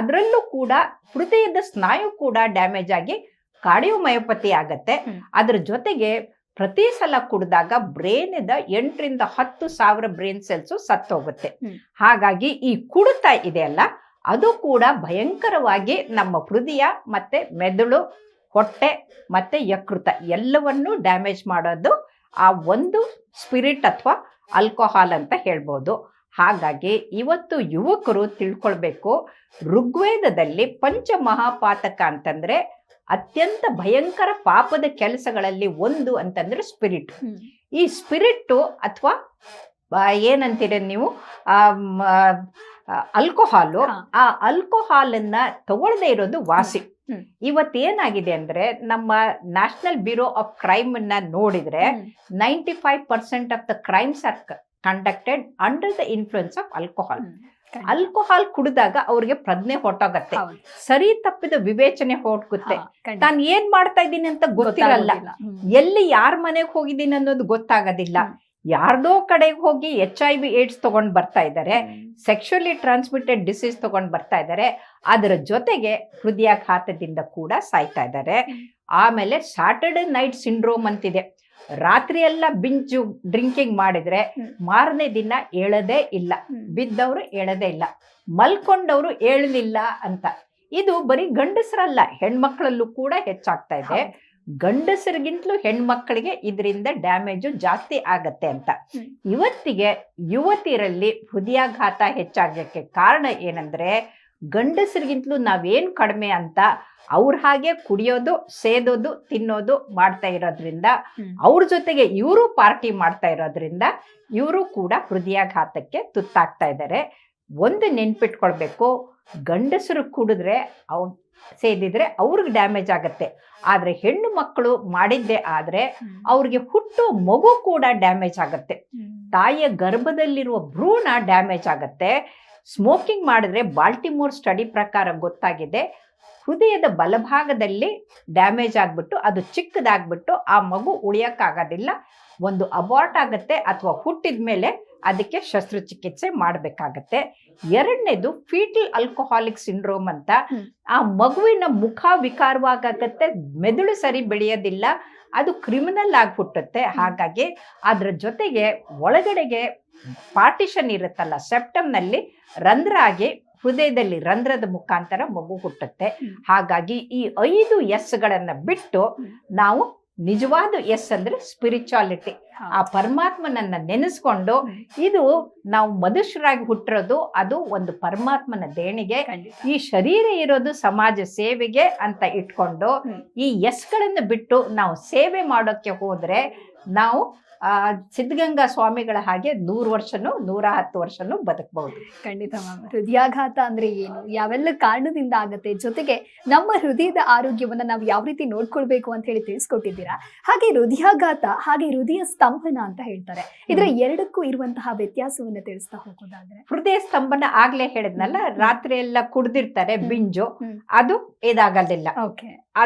ಅದರಲ್ಲೂ ಕೂಡ ಹೃದಯದ ಸ್ನಾಯು ಕೂಡ ಡ್ಯಾಮೇಜ್ ಆಗಿ ಕಾರ್ಡಿಯೋಮಯೋಪತಿ ಆಗತ್ತೆ. ಅದ್ರ ಜೊತೆಗೆ ಪ್ರತಿ ಸಲ ಕುಡಿದಾಗ ಬ್ರೇನಿಂದ 8ರಿಂದ 10 ಸಾವಿರ ಬ್ರೇನ್ ಸೆಲ್ಸು ಸತ್ತೋಗುತ್ತೆ. ಹಾಗಾಗಿ ಈ ಕುಡಿತ ಇದೆಯಲ್ಲ, ಅದು ಕೂಡ ಭಯಂಕರವಾಗಿ ನಮ್ಮ ಹೃದಯ ಮತ್ತೆ ಮೆದುಳು, ಹೊಟ್ಟೆ ಮತ್ತೆ ಯಕೃತ ಎಲ್ಲವನ್ನೂ ಡ್ಯಾಮೇಜ್ ಮಾಡೋದು ಆ ಒಂದು ಸ್ಪಿರಿಟ್ ಅಥವಾ ಆಲ್ಕೋಹಾಲ್ ಅಂತ ಹೇಳ್ಬೋದು. ಹಾಗಾಗಿ ಇವತ್ತು ಯುವಕರು ತಿಳ್ಕೊಳ್ಬೇಕು, ಋಗ್ವೇದದಲ್ಲಿ ಪಂಚಮಹಾಪಾತಕ ಅಂತಂದ್ರೆ ಅತ್ಯಂತ ಭಯಂಕರ ಪಾಪದ ಕೆಲಸಗಳಲ್ಲಿ ಒಂದು ಅಂತಂದ್ರೆ ಸ್ಪಿರಿಟ್. ಈ ಸ್ಪಿರಿಟ್ಟು ಅಥವಾ ಏನಂತೀರ ನೀವು ಆಲ್ಕೋಹಾಲು, ಹಾ. ಆ ಆಲ್ಕೋಹಾಲನ್ನ ತಗೊಳ್ಳದೆ ಇರೋದು ವಾಸಿ. ಹ್ಮ್. ಇವತ್ತೇನಾಗಿದೆ ಅಂದ್ರೆ ನಮ್ಮ ನ್ಯಾಷನಲ್ ಬ್ಯೂರೋ ಆಫ್ ಕ್ರೈಮ್ ಅನ್ನ ನೋಡಿದ್ರೆ 95% of the crimes are conducted under the influence of alcohol. Alcohol ಕುಡಿದಾಗ ಅವ್ರಿಗೆ ಪ್ರಜ್ಞೆ ಹೊಟ್ಟೋಗತ್ತೆ, ಸರಿ ತಪ್ಪಿದ ವಿವೇಚನೆ ಹೊಟ್ಗುತ್ತೆ, ತಾನು ಏನ್ ಮಾಡ್ತಾ ಇದ್ದೀನಿ ಅಂತ ಗೊತ್ತಿರಲ್ಲ, ಎಲ್ಲಿ ಯಾರ ಮನೆಗೆ ಹೋಗಿದ್ದೀನಿ ಅನ್ನೋದು ಗೊತ್ತಾಗೋದಿಲ್ಲ, ಯಾರ್ದೋ ಕಡೆಗೆ ಹೋಗಿ HIV ಏಡ್ಸ್ ತಗೊಂಡ್ ಬರ್ತಾ ಇದ್ದಾರೆ, ಸೆಕ್ಷುಯಲಿ ಟ್ರಾನ್ಸ್ಮಿಟೆಡ್ ಡಿಸೀಸ್ ತಗೊಂಡ್ ಬರ್ತಾ ಇದ್ದಾರೆ, ಅದರ ಜೊತೆಗೆ ಹೃದಯಾಘಾತದಿಂದ ಕೂಡ ಸಾಯ್ತಾ ಇದ್ದಾರೆ. ಆಮೇಲೆ ಸ್ಯಾಟರ್ಡೆ ನೈಟ್ ಸಿಂಡ್ರೋಮ್ ಅಂತಿದೆ, ರಾತ್ರಿ ಎಲ್ಲ ಬಿಂಜು ಡ್ರಿಂಕಿಂಗ್ ಮಾಡಿದ್ರೆ ಮಾರನೇ ದಿನ ಏಳದೇ ಇಲ್ಲ, ಬಿದ್ದವರು ಏಳದೇ ಇಲ್ಲ, ಮಲ್ಕೊಂಡವರು ಏಳಲಿಲ್ಲ ಅಂತ. ಇದು ಬರೀ ಗಂಡಸರಲ್ಲ, ಹೆಣ್ಮಕ್ಳಲ್ಲೂ ಕೂಡ ಹೆಚ್ಚಾಗ್ತಾ ಇದೆ. ಗಂಡಸರಿಗಿಂತಲೂ ಹೆಣ್ಮಕ್ಳಿಗೆ ಇದರಿಂದ ಡ್ಯಾಮೇಜು ಜಾಸ್ತಿ ಆಗತ್ತೆ ಅಂತ. ಇವತ್ತಿಗೆ ಯುವತಿಯರಲ್ಲಿ ಹೃದಯಾಘಾತ ಹೆಚ್ಚಾಗಕ್ಕೆ ಕಾರಣ ಏನಂದ್ರೆ, ಗಂಡಸರಿಗಿಂತಲೂ ನಾವೇನು ಕಡಿಮೆ ಅಂತ ಅವ್ರ ಹಾಗೆ ಕುಡಿಯೋದು, ಸೇದೋದು, ತಿನ್ನೋದು ಮಾಡ್ತಾ ಇರೋದ್ರಿಂದ, ಅವ್ರ ಜೊತೆಗೆ ಇವರು ಪಾರ್ಟಿ ಮಾಡ್ತಾ ಇರೋದ್ರಿಂದ ಇವರು ಕೂಡ ಹೃದಯಾಘಾತಕ್ಕೆ ತುತ್ತಾಗ್ತಾ ಇದ್ದಾರೆ. ಒಂದು ನೆನ್ಪಿಟ್ಕೊಳ್ಬೇಕು, ಗಂಡಸರು ಕುಡಿದ್ರೆ ಸೇದಿದ್ರೆ ಅವ್ರಿಗೆ ಡ್ಯಾಮೇಜ್ ಆಗತ್ತೆ, ಆದ್ರೆ ಹೆಣ್ಣು ಮಕ್ಕಳು ಮಾಡಿದ್ದೆ ಆದ್ರೆ ಅವ್ರಿಗೆ ಹುಟ್ಟು ಮಗು ಕೂಡ ಡ್ಯಾಮೇಜ್ ಆಗತ್ತೆ, ತಾಯಿಯ ಗರ್ಭದಲ್ಲಿರುವ ಭ್ರೂಣ ಡ್ಯಾಮೇಜ್ ಆಗತ್ತೆ. ಸ್ಮೋಕಿಂಗ್ ಮಾಡಿದ್ರೆ ಬಾಲ್ಟಿಮೋರ್ ಸ್ಟಡಿ ಪ್ರಕಾರ ಗೊತ್ತಾಗಿದೆ, ಹೃದಯದ ಬಲಭಾಗದಲ್ಲಿ ಡ್ಯಾಮೇಜ್ ಆಗ್ಬಿಟ್ಟು ಅದು ಚಿಕ್ಕದಾಗ್ಬಿಟ್ಟು ಆ ಮಗು ಉಳಿಯಕ್ಕಾಗೋದಿಲ್ಲ, ಒಂದು ಅಬಾರ್ಟ್ ಆಗತ್ತೆ ಅಥವಾ ಹುಟ್ಟಿದ ಮೇಲೆ ಅದಕ್ಕೆ ಶಸ್ತ್ರಚಿಕಿತ್ಸೆ ಮಾಡಬೇಕಾಗತ್ತೆ. ಎರಡನೇದು ಫೀಟಲ್ ಆಲ್ಕೋಹಾಲಿಕ್ ಸಿಂಡ್ರೋಮ್ ಅಂತ, ಆ ಮಗುವಿನ ಮುಖ ವಿಕಾರವಾಗತ್ತೆ, ಮೆದುಳು ಸರಿ ಬೆಳೆಯೋದಿಲ್ಲ, ಅದು ಕ್ರಿಮಿನಲ್ ಆಗಿ ಹುಟ್ಟುತ್ತೆ. ಹಾಗಾಗಿ ಅದ್ರ ಜೊತೆಗೆ ಒಳಗಡೆಗೆ ಪಾರ್ಟಿಷನ್ ಇರುತ್ತಲ್ಲ, ಸೆಪ್ಟಮ್ನಲ್ಲಿ ರಂಧ್ರ ಆಗಿ ಹೃದಯದಲ್ಲಿ ರಂಧ್ರದ ಮುಖಾಂತರ ಮಗು ಹುಟ್ಟುತ್ತೆ. ಹಾಗಾಗಿ ಈ 5 ಎಸ್ಗಳನ್ನ ಬಿಟ್ಟು ನಾವು ನಿಜವಾದ ಎಸ್ ಅಂದ್ರೆ ಸ್ಪಿರಿಚುವಾಲಿಟಿ, ಆ ಪರಮಾತ್ಮನನ್ನ ನೆನೆಸ್ಕೊಂಡು, ಇದು ನಾವು ಮನುಷ್ಯರಾಗಿ ಹುಟ್ಟಿರೋದು ಅದು ಒಂದು ಪರಮಾತ್ಮನ ದೇಣಿಗೆ, ಈ ಶರೀರ ಇರೋದು ಸಮಾಜ ಸೇವೆಗೆ ಅಂತ ಇಟ್ಕೊಂಡು ಈ ಎಸ್ಗಳನ್ನು ಬಿಟ್ಟು ನಾವು ಸೇವೆ ಮಾಡೋಕ್ಕೆ ಹೋದ್ರೆ ನಾವು ಸಿದ್ಧಗಂಗಾ ಸ್ವಾಮಿಗಳ ಹಾಗೆ 100 ವರ್ಷನೂ 110 ವರ್ಷನೂ ಬದುಕಬಹುದು. ಖಂಡಿತ ಮ್ಯಾಮ್. ಹೃದಯಾಘಾತ ಅಂದ್ರೆ ಏನು, ಯಾವೆಲ್ಲ ಕಾರಣದಿಂದ ಆಗತ್ತೆ, ಜೊತೆಗೆ ನಮ್ಮ ಹೃದಯದ ಆರೋಗ್ಯವನ್ನ ನಾವು ಯಾವ ರೀತಿ ನೋಡ್ಕೊಳ್ಬೇಕು ಅಂತ ಹೇಳಿ ತಿಳಿಸ್ಕೊಟ್ಟಿದ್ದೀರಾ. ಹಾಗೆ ಹೃದಯಾಘಾತ ಹಾಗೆ ಹೃದಯ ಸ್ತಂಭನ ಅಂತ ಹೇಳ್ತಾರೆ, ಇದರ ಎರಡಕ್ಕೂ ಇರುವಂತಹ ವ್ಯತ್ಯಾಸವನ್ನ ತಿಳಿಸ್ತಾ ಹೋಗೋದಾದ್ರೆ? ಹೃದಯ ಸ್ತಂಭನ ಆಗ್ಲೇ ಹೇಳಿದ್ನಲ್ಲ, ರಾತ್ರಿ ಎಲ್ಲ ಕುಡ್ದಿರ್ತಾರೆ ಬಿಂಜು, ಅದು ಇದಾಗಲಿಲ್ಲ,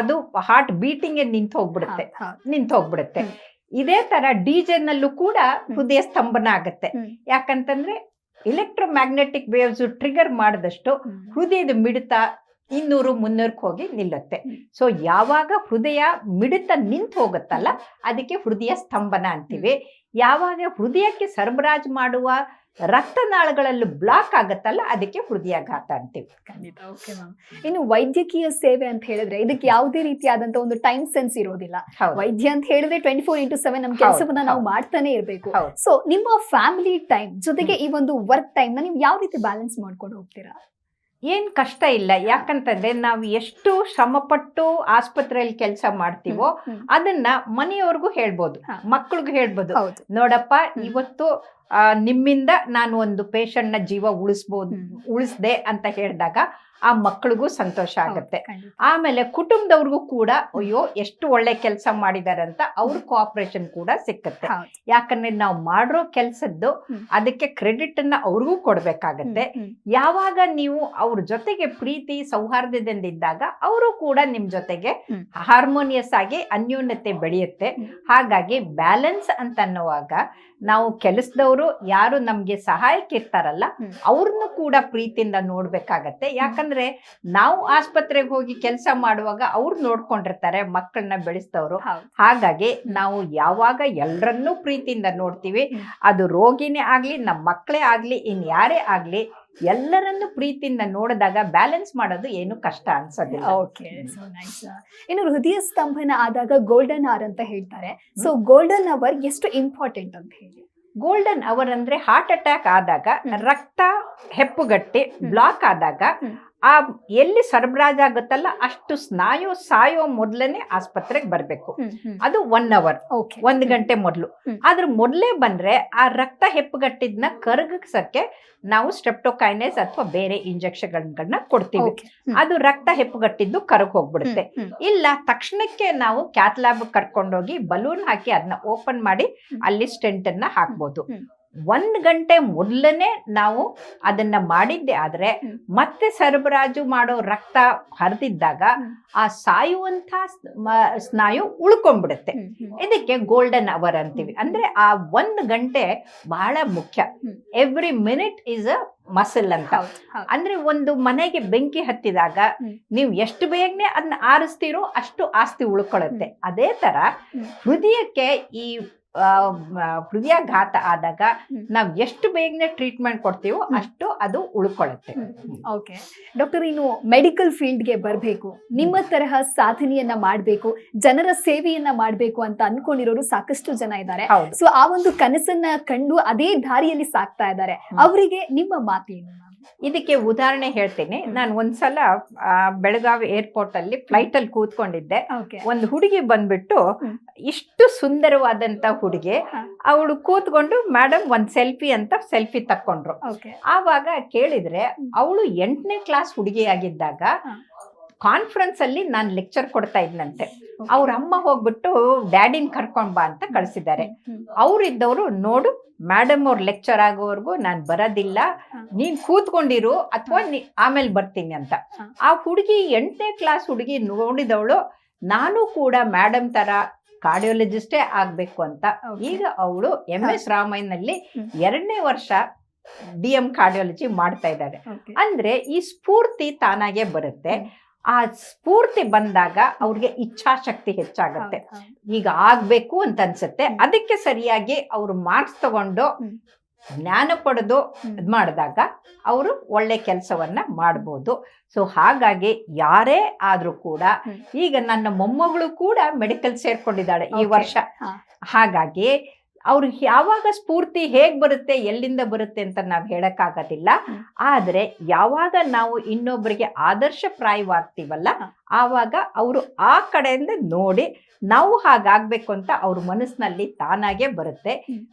ಅದು ಹಾರ್ಟ್ ಬೀಟಿಂಗ್ ನಿಂತು ಹೋಗ್ಬಿಡುತ್ತೆ. ಇದೇ ತರ ಡಿಜೆನಲ್ಲೂ ಕೂಡ ಹೃದಯ ಸ್ತಂಭನ ಆಗತ್ತೆ. ಯಾಕಂತಂದ್ರೆ ಎಲೆಕ್ಟ್ರೋಮ್ಯಾಗ್ನೆಟಿಕ್ ವೇವ್ಸ್ ಟ್ರಿಗರ್ ಮಾಡಿದಷ್ಟು ಹೃದಯದ ಮಿಡಿತ 200-300 ಹೋಗಿ ನಿಲ್ಲುತ್ತೆ. ಸೊ ಯಾವಾಗ ಹೃದಯ ಮಿಡಿತ ನಿಂತು ಹೋಗುತ್ತಲ್ಲ ಅದಕ್ಕೆ ಹೃದಯ ಸ್ತಂಭನ ಅಂತೀವಿ. ಯಾವಾಗ ಹೃದಯಕ್ಕೆ ಸರಬರಾಜು ಮಾಡುವ ರಕ್ತನಾಳಗಳಲ್ಲಿ ಬ್ಲಾಕ್ ಆಗತ್ತಲ್ಲ ಅದಕ್ಕೆ ಹೃದಯಾಘಾತ ಅಂತೀವಿ. ಖಂಡಿತ. Okay ma'am. ಇನ್ನು ವೈದ್ಯಕೀಯ ಸೇವೆ ಅಂತ ಹೇಳಿದ್ರೆ ಇದಕ್ಕೆ ಯಾವುದೇ ರೀತಿಯಾದಂತ ಒಂದು ಟೈಮ್ ಸೆನ್ಸ್ ಇರೋದಿಲ್ಲ. ವೈದ್ಯ ಅಂತ ಹೇಳಿದ್ರೆ 24/7 ನಮ್ಮ ಕೆಲಸವನ್ನ ನಾವು ಮಾಡ್ತಾನೆ ಇರಬೇಕು. ಸೊ ನಿಮ್ಮ ಫ್ಯಾಮಿಲಿ ಟೈಮ್ ಜೊತೆಗೆ ಈ ಒಂದು ವರ್ಕ್ ಟೈಮ್ ನ ನೀವು ಯಾವ ರೀತಿ ಬ್ಯಾಲೆನ್ಸ್ ಮಾಡ್ಕೊಂಡು ಹೋಗ್ತೀರಾ? ಏನ್ ಕಷ್ಟ ಇಲ್ಲ, ಯಾಕಂತಂದ್ರೆ ನಾವು ಎಷ್ಟು ಶ್ರಮಪಟ್ಟು ಆಸ್ಪತ್ರೆಯಲ್ಲಿ ಕೆಲಸ ಮಾಡ್ತೀವೋ ಅದನ್ನ ಮನೆಯವ್ರಿಗೂ ಹೇಳ್ಬೋದು, ಮಕ್ಕಳಿಗೂ ಹೇಳ್ಬೋದು, ನೋಡಪ್ಪ ಇವತ್ತು ನಿಮ್ಮಿಂದ ನಾನು ಒಂದು ಪೇಷಂಟ್ ನ ಜೀವ ಉಳಿಸ್ದೆ ಅಂತ ಹೇಳಿದಾಗ ಆ ಮಕ್ಕಳಿಗೂ ಸಂತೋಷ ಆಗುತ್ತೆ. ಆಮೇಲೆ ಕುಟುಂಬದವ್ರಿಗೂ ಕೂಡ ಅಯ್ಯೋ ಎಷ್ಟು ಒಳ್ಳೆ ಕೆಲಸ ಮಾಡಿದಾರೆ ಅಂತ ಅವ್ರ ಕೋಆಪರೇಷನ್ ಕೂಡ ಸಿಕ್ಕತ್ತೆ. ಯಾಕಂದ್ರೆ ನಾವು ಮಾಡೋ ಕೆಲ್ಸದ್ದು ಅದಕ್ಕೆ ಕ್ರೆಡಿಟ್ ಅನ್ನ ಅವ್ರಿಗೂ ಕೊಡ್ಬೇಕಾಗತ್ತೆ. ಯಾವಾಗ ನೀವು ಅವ್ರ ಜೊತೆಗೆ ಪ್ರೀತಿ ಸೌಹಾರ್ದದಿಂದಿದ್ದಾಗ ಅವರು ಕೂಡ ನಿಮ್ ಜೊತೆಗೆ ಹಾರ್ಮೋನಿಯಸ್ ಆಗಿ ಅನ್ಯೋನ್ಯತೆ ಬೆಳೆಯುತ್ತೆ. ಹಾಗಾಗಿ ಬ್ಯಾಲೆನ್ಸ್ ಅಂತ ಅನ್ನುವಾಗ ನಾವು ಕೆಲಸದವರು ಯಾರು ನಮ್ಗೆ ಸಹಾಯಕ್ಕೆ ಇರ್ತಾರಲ್ಲ ಅವ್ರನ್ನು ಕೂಡ ಪ್ರೀತಿಯಿಂದ ನೋಡ್ಬೇಕಾಗತ್ತೆ. ಯಾಕಂದ್ರೆ ನಾವು ಆಸ್ಪತ್ರೆಗೆ ಹೋಗಿ ಕೆಲಸ ಮಾಡುವಾಗ ಅವ್ರು ನೋಡ್ಕೊಂಡಿರ್ತಾರೆ ಮಕ್ಕಳನ್ನ ಬೆಳೆಸಿದವರು. ಹಾಗಾಗಿ ನಾವು ಯಾವಾಗ ಎಲ್ಲರನ್ನೂ ಪ್ರೀತಿಯಿಂದ ನೋಡ್ತೀವಿ, ಅದು ರೋಗಿನೇ ಆಗ್ಲಿ ನಮ್ಮ ಮಕ್ಕಳೇ ಆಗ್ಲಿ ಇನ್ಯಾರೇ ಆಗ್ಲಿ ಎಲ್ಲರನ್ನು ಪ್ರೀತಿಯಿಂದ ನೋಡಿದಾಗ ಬ್ಯಾಲೆನ್ಸ್ ಮಾಡೋದು ಏನು ಕಷ್ಟ ಅನ್ಸೋದಿಲ್ಲ. Okay, so nice. ಇನ್ನು ಹೃದಯ ಸ್ತಂಭನ ಆದಾಗ ಗೋಲ್ಡನ್ ಅವರ್ ಅಂತ ಹೇಳ್ತಾರೆ. ಸೊ ಗೋಲ್ಡನ್ ಅವರ್ ಎಷ್ಟು ಇಂಪಾರ್ಟೆಂಟ್ ಅಂತ ಹೇಳಿ? ಗೋಲ್ಡನ್ ಅವರ್ ಅಂದ್ರೆ ಹಾರ್ಟ್ ಅಟ್ಯಾಕ್ ಆದಾಗ ರಕ್ತ ಹೆಪ್ಪುಗಟ್ಟಿ ಬ್ಲಾಕ್ ಆದಾಗ ಆ ಎಲ್ಲಿ ಸರಬರಾಜು ಆಗುತ್ತಲ್ಲ ಅಷ್ಟು ಸ್ನಾಯು ಸಾಯೋ ಮೊದಲನೇ ಆಸ್ಪತ್ರೆಗೆ ಬರಬೇಕು. ಅದು 1 hour, 1 ಗಂಟೆ ಮೊದಲು. ಅದ್ರ ಮೊದಲೇ ಬಂದ್ರೆ ಆ ರಕ್ತ ಹೆಪ್ಪುಗಟ್ಟಿದ್ನ ಕರಗಿಸಕ್ಕೆ ನಾವು ಸ್ಟ್ರೆಪ್ಟೋಕೈನೇಸ್ ಅಥವಾ ಬೇರೆ ಇಂಜೆಕ್ಷನ್ಗಳನ್ನ ಕೊಡ್ತೀವಿ. ಅದು ರಕ್ತ ಹೆಪ್ಪುಗಟ್ಟಿದ್ದು ಕರಗ್ ಹೋಗ್ಬಿಡುತ್ತೆ. ಇಲ್ಲ ತಕ್ಷಣಕ್ಕೆ ನಾವು ಕ್ಯಾತ್ ಲ್ಯಾಬ್ ಕರ್ಕೊಂಡೋಗಿ ಬಲೂನ್ ಹಾಕಿ ಅದನ್ನ ಓಪನ್ ಮಾಡಿ ಅಲ್ಲಿ ಸ್ಟೆಂಟ್ ಅನ್ನ ಹಾಕ್ಬೋದು. 1 ಗಂಟೆ ಮೊದಲನೇ ನಾವು ಅದನ್ನ ಮಾಡಿದ್ದೆ ಆದ್ರೆ ಮತ್ತೆ ಸರಬರಾಜು ಮಾಡೋ ರಕ್ತ ಹರಿದಿದ್ದಾಗ ಆ ಸಾಯುವಂತ ಸ್ನಾಯು ಉಳ್ಕೊಂಡ್ಬಿಡುತ್ತೆ. ಇದಕ್ಕೆ ಗೋಲ್ಡನ್ ಅವರ್ ಅಂತೀವಿ. ಅಂದ್ರೆ ಆ 1 ಗಂಟೆ ಬಹಳ ಮುಖ್ಯ. Every minute is a muscle ಅಂತ. ಅಂದ್ರೆ ಒಂದು ಮನೆಗೆ ಬೆಂಕಿ ಹತ್ತಿದಾಗ ನೀವು ಎಷ್ಟು ಬೇಗನೆ ಅದನ್ನ ಆರಿಸ್ತೀರೋ ಅಷ್ಟು ಆಸ್ತಿ ಉಳ್ಕೊಳ್ಳುತ್ತೆ. ಅದೇ ತರ ಹೃದಯಕ್ಕೆ ಈ ಹೃದಯಾಘಾತ ಆದಾಗ ನಾವು ಎಷ್ಟು ಬೇಗನೆ ಟ್ರೀಟ್ಮೆಂಟ್ ಕೊಡ್ತೀವೋ ಅಷ್ಟು ಅದು ಉಳ್ಕೊಳ್ಳುತ್ತೆ. ಓಕೆ ಡಾಕ್ಟರ್, ಇನ್ನು ಮೆಡಿಕಲ್ ಫೀಲ್ಡ್ಗೆ ಬರಬೇಕು, ನಿಮ್ಮ ತರಹ ಸಾಧನೆಯನ್ನ ಮಾಡಬೇಕು, ಜನರ ಸೇವೆಯನ್ನ ಮಾಡಬೇಕು ಅಂತ ಅನ್ಕೊಂಡಿರೋರು ಸಾಕಷ್ಟು ಜನ ಇದ್ದಾರೆ. ಸೊ ಆ ಒಂದು ಕನಸನ್ನ ಕಂಡು ಅದೇ ದಾರಿಯಲ್ಲಿ ಸಾಕ್ತಾ ಇದ್ದಾರೆ. ಅವರಿಗೆ ನಿಮ್ಮ ಮಾತೇನು? ಇದಕ್ಕೆ ಉದಾಹರಣೆ ಹೇಳ್ತೀನಿ. ನಾನು ಒಂದ್ಸಲ ಬೆಳಗಾವಿ ಏರ್ಪೋರ್ಟ್ ಅಲ್ಲಿ ಫ್ಲೈಟ್ ಅಲ್ಲಿ ಕೂತ್ಕೊಂಡಿದ್ದೆ. ಒಂದು ಹುಡುಗಿ ಬಂದ್ಬಿಟ್ಟು, ಇಷ್ಟು ಸುಂದರವಾದಂತ ಹುಡುಗಿ, ಅವಳು ಕೂತ್ಕೊಂಡು ಮೇಡಮ್ ಒಂದ್ ಸೆಲ್ಫಿ ಅಂತ ಸೆಲ್ಫಿ ತಕ್ಕೊಂಡ್ರು. ಆವಾಗ ಕೇಳಿದ್ರೆ ಅವಳು 8ನೇ ಕ್ಲಾಸ್ ಹುಡುಗಿ ಆಗಿದ್ದಾಗ ಕಾನ್ಫರೆನ್ಸ್ ಅಲ್ಲಿ ನಾನು ಲೆಕ್ಚರ್ ಕೊಡ್ತಾ ಇದ್ನಂತೆ. ಅವ್ರ ಅಮ್ಮ ಹೋಗ್ಬಿಟ್ಟು ಡ್ಯಾಡಿನ ಕರ್ಕೊಂಡ್ ಬಾ ಅಂತ ಕಳ್ಸಿದ್ದಾರೆ. ಅವ್ರಿದ್ದವರು, ನೋಡು ಮೇಡಮ್ ಅವ್ರ ಲೆಕ್ಚರ್ ಆಗೋವರೆಗೂ ನಾನು ಬರೋದಿಲ್ಲ, ನೀನ್ ಕೂತ್ಕೊಂಡಿರು ಅಥವಾ ಆಮೇಲೆ ಬರ್ತೀನಿ ಅಂತ. ಆ ಹುಡುಗಿ 8ನೇ ಕ್ಲಾಸ್ ಹುಡುಗಿ ನೋಡಿದವಳು, ನಾನು ಕೂಡ ಮೇಡಮ್ ತರ ಕಾರ್ಡಿಯೋಲಜಿಸ್ಟೇ ಆಗ್ಬೇಕು ಅಂತ. ಈಗ ಅವಳು MS ರಾಮಯ್ಯನಲ್ಲಿ 2ನೇ ವರ್ಷ DM ಕಾರ್ಡಿಯಾಲಜಿ ಮಾಡ್ತಾ ಇದ್ದಾರೆ. ಅಂದ್ರೆ ಈ ಸ್ಫೂರ್ತಿ ತಾನಾಗೆ ಬರುತ್ತೆ. ಆ ಸ್ಫೂರ್ತಿ ಬಂದಾಗ ಅವ್ರಿಗೆ ಇಚ್ಛಾಶಕ್ತಿ ಹೆಚ್ಚಾಗತ್ತೆ. ಈಗ ಆಗ್ಬೇಕು ಅಂತ ಅನ್ಸುತ್ತೆ. ಅದಕ್ಕೆ ಸರಿಯಾಗಿ ಅವರು ಮಾರ್ಕ್ಸ್ ತಗೊಂಡು ಜ್ಞಾನ ಪಡೆದು ಮಾಡಿದಾಗ ಅವರು ಒಳ್ಳೆ ಕೆಲಸವನ್ನ ಮಾಡ್ಬೋದು. ಸೊ ಹಾಗಾಗಿ ಯಾರೇ ಆದ್ರೂ ಕೂಡ, ಈಗ ನನ್ನ ಮೊಮ್ಮಗಳು ಕೂಡ ಮೆಡಿಕಲ್ ಸೇರ್ಕೊಂಡಿದ್ದಾಳೆ ಈ ವರ್ಷ. ಹಾಗಾಗಿ ಅವ್ರಿಗೆ ಯಾವಾಗ ಸ್ಫೂರ್ತಿ ಹೇಗ್ ಬರುತ್ತೆ, ಎಲ್ಲಿಂದ ಬರುತ್ತೆ ಅಂತ ನಾವು ಹೇಳಕ್ಕಾಗೋದಿಲ್ಲ. ಆದ್ರೆ ಯಾವಾಗ ನಾವು ಇನ್ನೊಬ್ಬರಿಗೆ ಆದರ್ಶಪ್ರಾಯವಾಗ್ತೀವಲ್ಲ, ಆವಾಗ ಅವರು ಆ ಕಡೆಯಿಂದ ನೋಡಿ ನಾವು ಹಾಗಾಗ್ಬೇಕು ಅಂತ ಅವ್ರ ಮನಸ್ಸಿನಲ್ಲಿ ತಾನಾಗೆ ಬರುತ್ತೆ.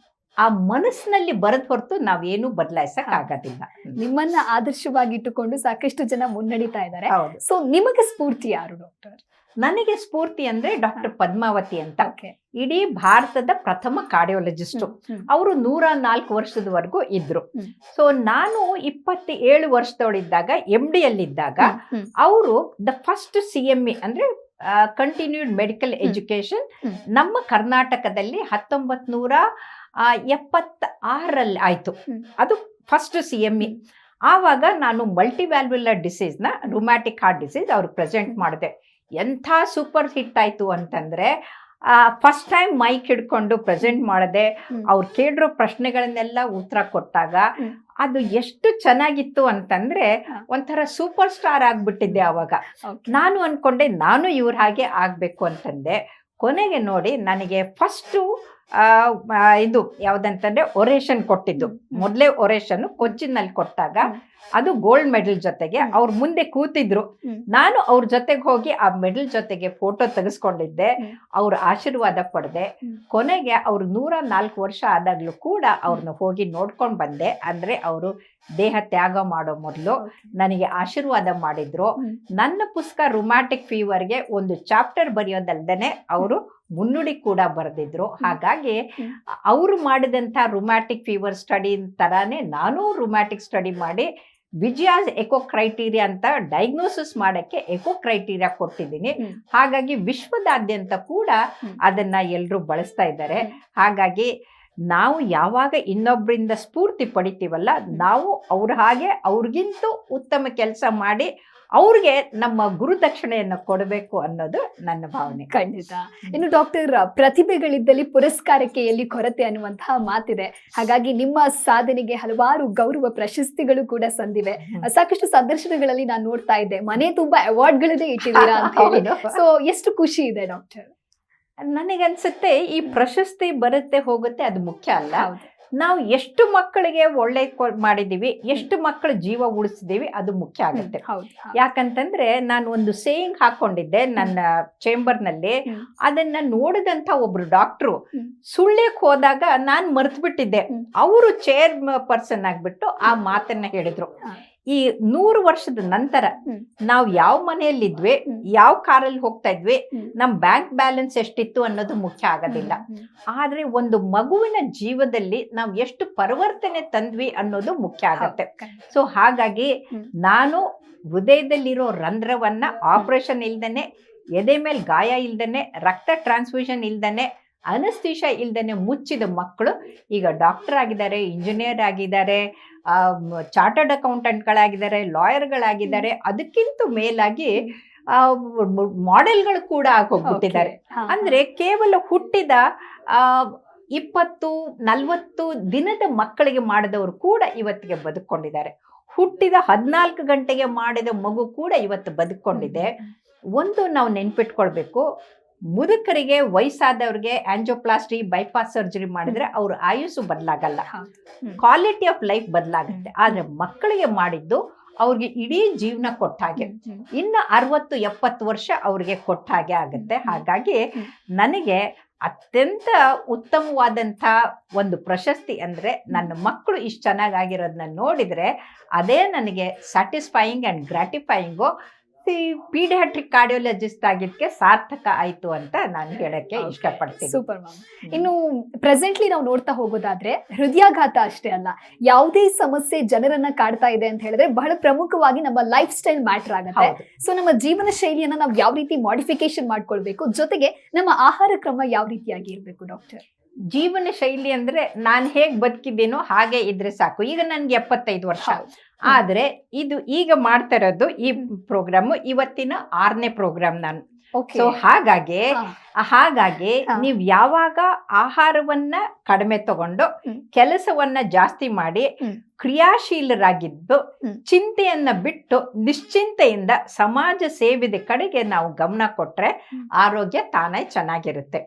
ಆ ಮನಸ್ಸಿನಲ್ಲಿ ಬರದ ಹೊರತು ನಾವೇನು ಬದಲಾಯಿಸಕ್ ಆಗೋದಿಲ್ಲ. ನಿಮ್ಮನ್ನ ಆದರ್ಶವಾಗಿಟ್ಟುಕೊಂಡು ಸಾಕಷ್ಟು ಜನ ಮುನ್ನಡೀತಾ ಇದ್ದಾರೆ. ಸೊ ನಿಮಗೆ ಸ್ಫೂರ್ತಿ ಯಾರು ಡಾಕ್ಟರ್? ನನಗೆ ಸ್ಫೂರ್ತಿ ಅಂದ್ರೆ ಡಾಕ್ಟರ್ ಪದ್ಮಾವತಿ ಅಂತ. ಇಡೀ ಭಾರತದ ಪ್ರಥಮ ಕಾರ್ಡಿಯಾಲಜಿಸ್ಟ್. ಅವರು 104 ವರ್ಷದವರೆಗೂ ಇದ್ರು. ಸೊ ನಾನು 27 ವರ್ಷದವಳಿದ್ದಾಗ MD ಯಲ್ಲಿದ್ದಾಗ ಅವರು ದ ಫಸ್ಟ್ CME ಅಂದ್ರೆ ಕಂಟಿನ್ಯೂಡ್ ಮೆಡಿಕಲ್ ಎಜುಕೇಶನ್ ನಮ್ಮ ಕರ್ನಾಟಕದಲ್ಲಿ 1976ರಲ್ಲಿ ಆಯ್ತು. ಅದು ಫಸ್ಟ್ CME. ಆವಾಗ ನಾನು ಮಲ್ಟಿವ್ಯಾಲ್ವ್ಯುಲರ್ ಡಿಸೀಸ್ ನ ರುಮ್ಯಾಟಿಕ್ ಹಾರ್ಟ್ ಡಿಸೀಸ್ ಅವ್ರಿಗೆ ಪ್ರೆಸೆಂಟ್ ಮಾಡಿದೆ. ಎಂಥ ಸೂಪರ್ ಹಿಟ್ ಆಯ್ತು ಅಂತಂದ್ರೆ, ಫಸ್ಟ್ ಟೈಮ್ ಮೈಕ್ ಹಿಡ್ಕೊಂಡು ಪ್ರೆಸೆಂಟ್ ಮಾಡಿದೆ. ಅವ್ರು ಕೇಳಿರೋ ಪ್ರಶ್ನೆಗಳನ್ನೆಲ್ಲ ಉತ್ತರ ಕೊಟ್ಟಾಗ ಅದು ಎಷ್ಟು ಚೆನ್ನಾಗಿತ್ತು ಅಂತಂದ್ರೆ ಒಂಥರ ಸೂಪರ್ ಸ್ಟಾರ್ ಆಗ್ಬಿಟ್ಟಿದ್ದೆ. ಅವಾಗ ನಾನು ಅನ್ಕೊಂಡೆ ನಾನು ಇವ್ರ ಹಾಗೆ ಆಗ್ಬೇಕು ಅಂತಂದೆ. ಕೊನೆಗೆ ನೋಡಿ ನನಗೆ ಫಸ್ಟು ಇದು ಯಾವ್ದಂತಂದ್ರೆ ಒರೇಷನ್ ಕೊಟ್ಟಿದ್ದು. ಮೊದಲೇ ಒರೇಷನ್ ಕೊಚ್ಚಿನಲ್ಲಿ ಕೊಟ್ಟಾಗ ಅದು ಗೋಲ್ಡ್ ಮೆಡಲ್ ಜೊತೆಗೆ ಅವ್ರ ಮುಂದೆ ಕೂತಿದ್ರು. ನಾನು ಅವ್ರ ಜೊತೆಗೆ ಹೋಗಿ ಆ ಮೆಡಲ್ ಜೊತೆಗೆ ಫೋಟೋ ತೆಗೆಸ್ಕೊಂಡಿದ್ದೆ. ಅವ್ರ ಆಶೀರ್ವಾದ ಪಡೆದೆ. ಕೊನೆಗೆ ಅವ್ರು 104 ವರ್ಷ ಆದಾಗ್ಲೂ ಕೂಡ ಅವ್ರನ್ನ ಹೋಗಿ ನೋಡ್ಕೊಂಡ್ ಬಂದೆ. ಅಂದ್ರೆ ಅವರು ದೇಹ ತ್ಯಾಗ ಮಾಡೋ ಮೊದಲು ನನಗೆ ಆಶೀರ್ವಾದ ಮಾಡಿದ್ರು. ನನ್ನ ಪುಸ್ತಕ ರುಮ್ಯಾಟಿಕ್ ಫೀವರ್ಗೆ ಒಂದು ಚಾಪ್ಟರ್ ಬರೆಯೋದಲ್ದೇನೆ ಅವರು ಮುನ್ನುಡಿ ಕೂಡ ಬರೆದಿದ್ರು. ಹಾಗಾಗಿ ಅವರು ಮಾಡಿದಂಥ ರುಮ್ಯಾಟಿಕ್ ಫೀವರ್ ಸ್ಟಡಿ ತರಾನೇ ನಾನು ರುಮ್ಯಾಟಿಕ್ ಸ್ಟಡಿ ಮಾಡಿ ವಿಜಯಾಸ್ ಎಕೋ ಕ್ರೈಟೀರಿಯಾ ಅಂತ ಡಯಾಗ್ನೋಸಿಸ್ ಮಾಡಕ್ಕೆ ಎಕೋ ಕ್ರೈಟೀರಿಯಾ ಕೊಟ್ಟಿದ್ದೀನಿ. ಹಾಗಾಗಿ ವಿಶ್ವದಾದ್ಯಂತ ಕೂಡ ಅದನ್ನ ಎಲ್ಲರೂ ಬಳಸ್ತಾ ಇದ್ದಾರೆ. ಹಾಗಾಗಿ ನಾವು ಯಾವಾಗ ಇನ್ನೊಬ್ಬರಿಂದ ಸ್ಫೂರ್ತಿ ಪಡಿತೀವಲ್ಲ, ನಾವು ಅವ್ರ ಹಾಗೆ ಅವ್ರಿಗಿಂತೂ ಉತ್ತಮ ಕೆಲಸ ಮಾಡಿ ಅವ್ರಿಗೆ ನಮ್ಮ ಗುರುದಕ್ಷಿಣೆಯನ್ನು ಕೊಡಬೇಕು ಅನ್ನೋದು ನನ್ನ ಭಾವನೆ. ಖಂಡಿತ. ಇನ್ನು ಡಾಕ್ಟರ್, ಪ್ರತಿಭೆಗಳಿದ್ದಲ್ಲಿ ಪುರಸ್ಕಾರಕ್ಕೆ ಎಲ್ಲಿ ಕೊರತೆ ಅನ್ನುವಂತಹ ಮಾತಿದೆ. ಹಾಗಾಗಿ ನಿಮ್ಮ ಸಾಧನೆಗೆ ಹಲವಾರು ಗೌರವ ಪ್ರಶಸ್ತಿಗಳು ಕೂಡ ಸಂದಿವೆ. ಸಾಕಷ್ಟು ಸಂದರ್ಶನಗಳಲ್ಲಿ ನಾನು ನೋಡ್ತಾ ಇದ್ದೆ, ಮನೆ ತುಂಬಾ ಅವಾರ್ಡ್ಗಳನ್ನೇ ಇಟ್ಟಿದ್ದೀರಾ ಅಂತ ಹೇಳಿ. ಸೊ ಎಷ್ಟು ಖುಷಿ ಇದೆ ಡಾಕ್ಟರ್? ನನಗನ್ಸುತ್ತೆ ಈ ಪ್ರಶಸ್ತಿ ಬರುತ್ತೆ ಹೋಗುತ್ತೆ ಅದು ಮುಖ್ಯ ಅಲ್ಲ. ನಾವು ಎಷ್ಟು ಮಕ್ಕಳಿಗೆ ಒಳ್ಳೆ ಮಾಡಿದೀವಿ, ಎಷ್ಟು ಮಕ್ಕಳ ಜೀವ ಉಳಿಸಿದೀವಿ ಅದು ಮುಖ್ಯ ಆಗುತ್ತೆ. ಯಾಕಂತಂದ್ರೆ ನಾನು ಒಂದು ಸೇಯಿಂಗ್ ಹಾಕೊಂಡಿದ್ದೆ ನನ್ನ ಚೇಂಬರ್ನಲ್ಲಿ. ಅದನ್ನ ನೋಡಿದಂತ ಒಬ್ರು ಡಾಕ್ಟ್ರು ಸುಳ್ಳ್ಯಕ್ಕೆ ಹೋದಾಗ ನಾನು ಮರ್ತು ಬಿಟ್ಟಿದ್ದೆ. ಅವರು ಚೇರ್ ಪರ್ಸನ್ ಆಗ್ಬಿಟ್ಟು ಆ ಮಾತನ್ನ ಹೇಳಿದ್ರು. ಈ 100 ವರ್ಷದ ನಂತರ ನಾವು ಯಾವ ಮನೆಯಲ್ಲಿದ್ವಿ, ಯಾವ ಕಾರಲ್ಲಿ ಹೋಗ್ತಾ ಇದ್ವಿ, ನಮ್ ಬ್ಯಾಂಕ್ ಬ್ಯಾಲೆನ್ಸ್ ಎಷ್ಟಿತ್ತು ಅನ್ನೋದು ಮುಖ್ಯ ಆಗೋದಿಲ್ಲ. ಆದ್ರೆ ಒಂದು ಮಗುವಿನ ಜೀವದಲ್ಲಿ ನಾವು ಎಷ್ಟು ಪರಿವರ್ತನೆ ತಂದ್ವಿ ಅನ್ನೋದು ಮುಖ್ಯ ಆಗತ್ತೆ. ಸೊ ಹಾಗಾಗಿ ನಾನು ಹೃದಯದಲ್ಲಿರೋ ರಂಧ್ರವನ್ನ ಆಪರೇಷನ್ ಇಲ್ದೇನೆ, ಎದೆ ಮೇಲೆ ಗಾಯ ಇಲ್ದೇನೆ, ರಕ್ತ ಟ್ರಾನ್ಸ್ಫ್ಯೂಷನ್ ಇಲ್ದೇನೆ, ಅನಸ್ತೇಷ ಇಲ್ದೇನೆ ಮುಚ್ಚಿದ ಮಕ್ಕಳು ಈಗ ಡಾಕ್ಟರ್ ಆಗಿದ್ದಾರೆ, ಇಂಜಿನಿಯರ್ ಆಗಿದ್ದಾರೆ, ಚಾರ್ಟರ್ಡ್ ಅಕೌಂಟೆಂಟ್ಗಳಾಗಿದ್ದಾರೆ, ಲಾಯರ್ಗಳಾಗಿದ್ದಾರೆ, ಅದಕ್ಕಿಂತ ಮೇಲಾಗಿ ಮಾಡೆಲ್ಗಳು ಕೂಡ ಆಗೋಗ್ಬಿಟ್ಟಿದ್ದಾರೆ. ಅಂದ್ರೆ ಕೇವಲ ಹುಟ್ಟಿದ 20-40 ದಿನದ ಮಕ್ಕಳಿಗೆ ಮಾಡಿದವರು ಕೂಡ ಇವತ್ತಿಗೆ ಬದುಕೊಂಡಿದ್ದಾರೆ. ಹುಟ್ಟಿದ 14 ಗಂಟೆಗೆ ಮಾಡಿದ ಮಗು ಕೂಡ ಇವತ್ತು ಬದುಕೊಂಡಿದೆ. ಒಂದು ನಾವು ನೆನ್ಪಿಟ್ಕೊಳ್ಬೇಕು, ಮುದುಕರಿಗೆ, ವಯಸ್ಸಾದವ್ರಿಗೆ ಆಂಜಿಯೋಪ್ಲಾಸ್ಟಿ, ಬೈಪಾಸ್ ಸರ್ಜರಿ ಮಾಡಿದ್ರೆ ಅವ್ರ ಆಯುಸ್ಸು ಬದಲಾಗಲ್ಲ, ಕ್ವಾಲಿಟಿ ಆಫ್ ಲೈಫ್ ಬದಲಾಗುತ್ತೆ. ಆದ್ರೆ ಮಕ್ಕಳಿಗೆ ಮಾಡಿದ್ದು ಅವ್ರಿಗೆ ಇಡೀ ಜೀವನ ಕೊಟ್ಟ ಹಾಗೆ, ಇನ್ನು 60-70 ವರ್ಷ ಅವ್ರಿಗೆ ಕೊಟ್ಟ ಹಾಗೆ ಆಗುತ್ತೆ. ಹಾಗಾಗಿ ನನಗೆ ಅತ್ಯಂತ ಉತ್ತಮವಾದಂಥ ಒಂದು ಪ್ರಶಸ್ತಿ ಅಂದ್ರೆ ನನ್ನ ಮಕ್ಕಳು ಇಷ್ಟು ಚೆನ್ನಾಗಾಗಿರೋದನ್ನ ನೋಡಿದ್ರೆ ಅದೇ ನನಗೆ ಸ್ಯಾಟಿಸ್ಫೈಯಿಂಗ್ ಅಂಡ್ ಗ್ರಾಟಿಫೈಯಿಂಗು. ಪೀಡಿಯಾಟ್ರಿಕ್ ಕಾರ್ಡಿಯೋಲಜಿಸ್ಟ್ ಆಗಿದ್ದಕ್ಕೆ ಸಾರ್ಥಕ ಆಯ್ತು ಅಂತ ನಾನು ಹೇಳಕ್ಕೆ ಇಷ್ಟಪಡ್ತೀನಿ. Super ma'am. ಇನ್ನು ಪ್ರೆಸೆಂಟ್ಲಿ ನಾವು ನೋಡ್ತಾ ಹೋಗೋದಾದ್ರೆ ಹೃದಯಾಘಾತ ಅಷ್ಟೇ ಅಲ್ಲ, ಯಾವುದೇ ಸಮಸ್ಯೆ ಜನರನ್ನ ಕಾಡ್ತಾ ಇದೆ ಅಂತ ಹೇಳಿದ್ರೆ ಬಹಳ ಪ್ರಮುಖವಾಗಿ ನಮ್ಮ ಲೈಫ್ ಸ್ಟೈಲ್ ಮ್ಯಾಟರ್ ಆಗುತ್ತೆ. ಸೊ ನಮ್ಮ ಜೀವನ ಶೈಲಿಯನ್ನ ನಾವು ಯಾವ ರೀತಿ ಮಾಡಿಫಿಕೇಶನ್ ಮಾಡ್ಕೊಳ್ಬೇಕು, ಜೊತೆಗೆ ನಮ್ಮ ಆಹಾರ ಕ್ರಮ ಯಾವ ರೀತಿಯಾಗಿ ಇರಬೇಕು ಡಾಕ್ಟರ್? ಜೀವನ ಶೈಲಿ ಅಂದ್ರೆ ನಾನು ಹೇಗ್ ಬದುಕಿದ್ದೀನೋ ಹಾಗೆ ಇದ್ರೆ ಸಾಕು. ಈಗ ನನ್ಗೆ 75 ವರ್ಷ, ಆದ್ರೆ ಇದು ಈಗ ಮಾಡ್ತಾ ಇರೋದು ಈ ಪ್ರೋಗ್ರಾಮ್ ಇವತ್ತಿನ 6ನೇ ಪ್ರೋಗ್ರಾಮ್ ನಾನು. ಸೊ ಹಾಗಾಗಿ ನೀವ್ ಯಾವಾಗ ಆಹಾರವನ್ನ ಕಡಿಮೆ ತಗೊಂಡು ಕೆಲಸವನ್ನ ಜಾಸ್ತಿ ಮಾಡಿ ಕ್ರಿಯಾಶೀಲರಾಗಿದ್ದು ಚಿಂತೆಯನ್ನ ಬಿಟ್ಟು ನಿಶ್ಚಿಂತೆಯಿಂದ ಸಮಾಜ ಸೇವೆದ ಕಡೆಗೆ ನಾವು ಗಮನ ಕೊಟ್ರೆ ಆರೋಗ್ಯ ತಾನೇ ಚೆನ್ನಾಗಿರುತ್ತೆ.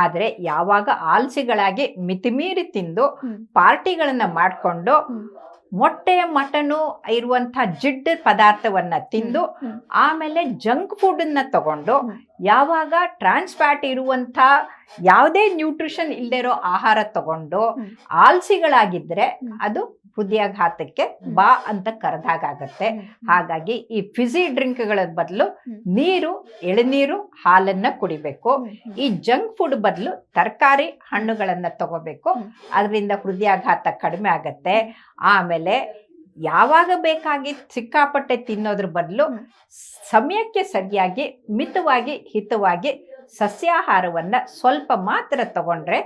ಆದ್ರೆ ಯಾವಾಗ ಆಲ್ಸಿಗಳಾಗಿ ಮಿತಿಮೀರಿ ತಿಂದು ಪಾರ್ಟಿಗಳನ್ನ ಮಾಡ್ಕೊಂಡು ಮೊಟ್ಟೆ ಮಟನು ಇರುವಂತ ಜಿಡ್ಡು ಪದಾರ್ಥವನ್ನ ತಿಂದು ಆಮೇಲೆ ಜಂಕ್ ಫುಡ್ ಅನ್ನ ತಗೊಂಡು ಯಾವಾಗ ಟ್ರಾನ್ಸ್ ಫ್ಯಾಟ್ ಇರುವಂತ ಯಾವುದೇ ನ್ಯೂಟ್ರಿಷನ್ ಇಲ್ಲದೆ ಇರೋ ಆಹಾರ ತಗೊಂಡು ಆಲ್ಸಿಗಳಾಗಿದ್ರೆ ಅದು ಹೃದಯಾಘಾತಕ್ಕೆ ಬಾ ಅಂತ ಕರೆದಾಗತ್ತೆ. ಹಾಗಾಗಿ ಈ ಫಿಸಿ ಡ್ರಿಂಕ್ಗಳ ಬದಲು ನೀರು, ಎಳನೀರು, ಹಾಲನ್ನ ಕುಡಿಬೇಕು. ಈ ಜಂಕ್ ಫುಡ್ ಬದಲು ತರಕಾರಿ, ಹಣ್ಣುಗಳನ್ನ ತಗೋಬೇಕು. ಅದರಿಂದ ಹೃದಯಾಘಾತ ಕಡಿಮೆ ಆಗತ್ತೆ. ಆಮೇಲೆ ಯಾವಾಗ ಬೇಕಾಗಿ ಸಿಕ್ಕಾಪಟ್ಟೆ ತಿನ್ನೋದ್ರ ಬದಲು ಸಮಯಕ್ಕೆ ಸರಿಯಾಗಿ ಮಿತವಾಗಿ ಹಿತವಾಗಿ ಸಸ್ಯಾಹಾರವನ್ನ ಸ್ವಲ್ಪ ಮಾತ್ರ ತಗೊಂಡ್ರೆ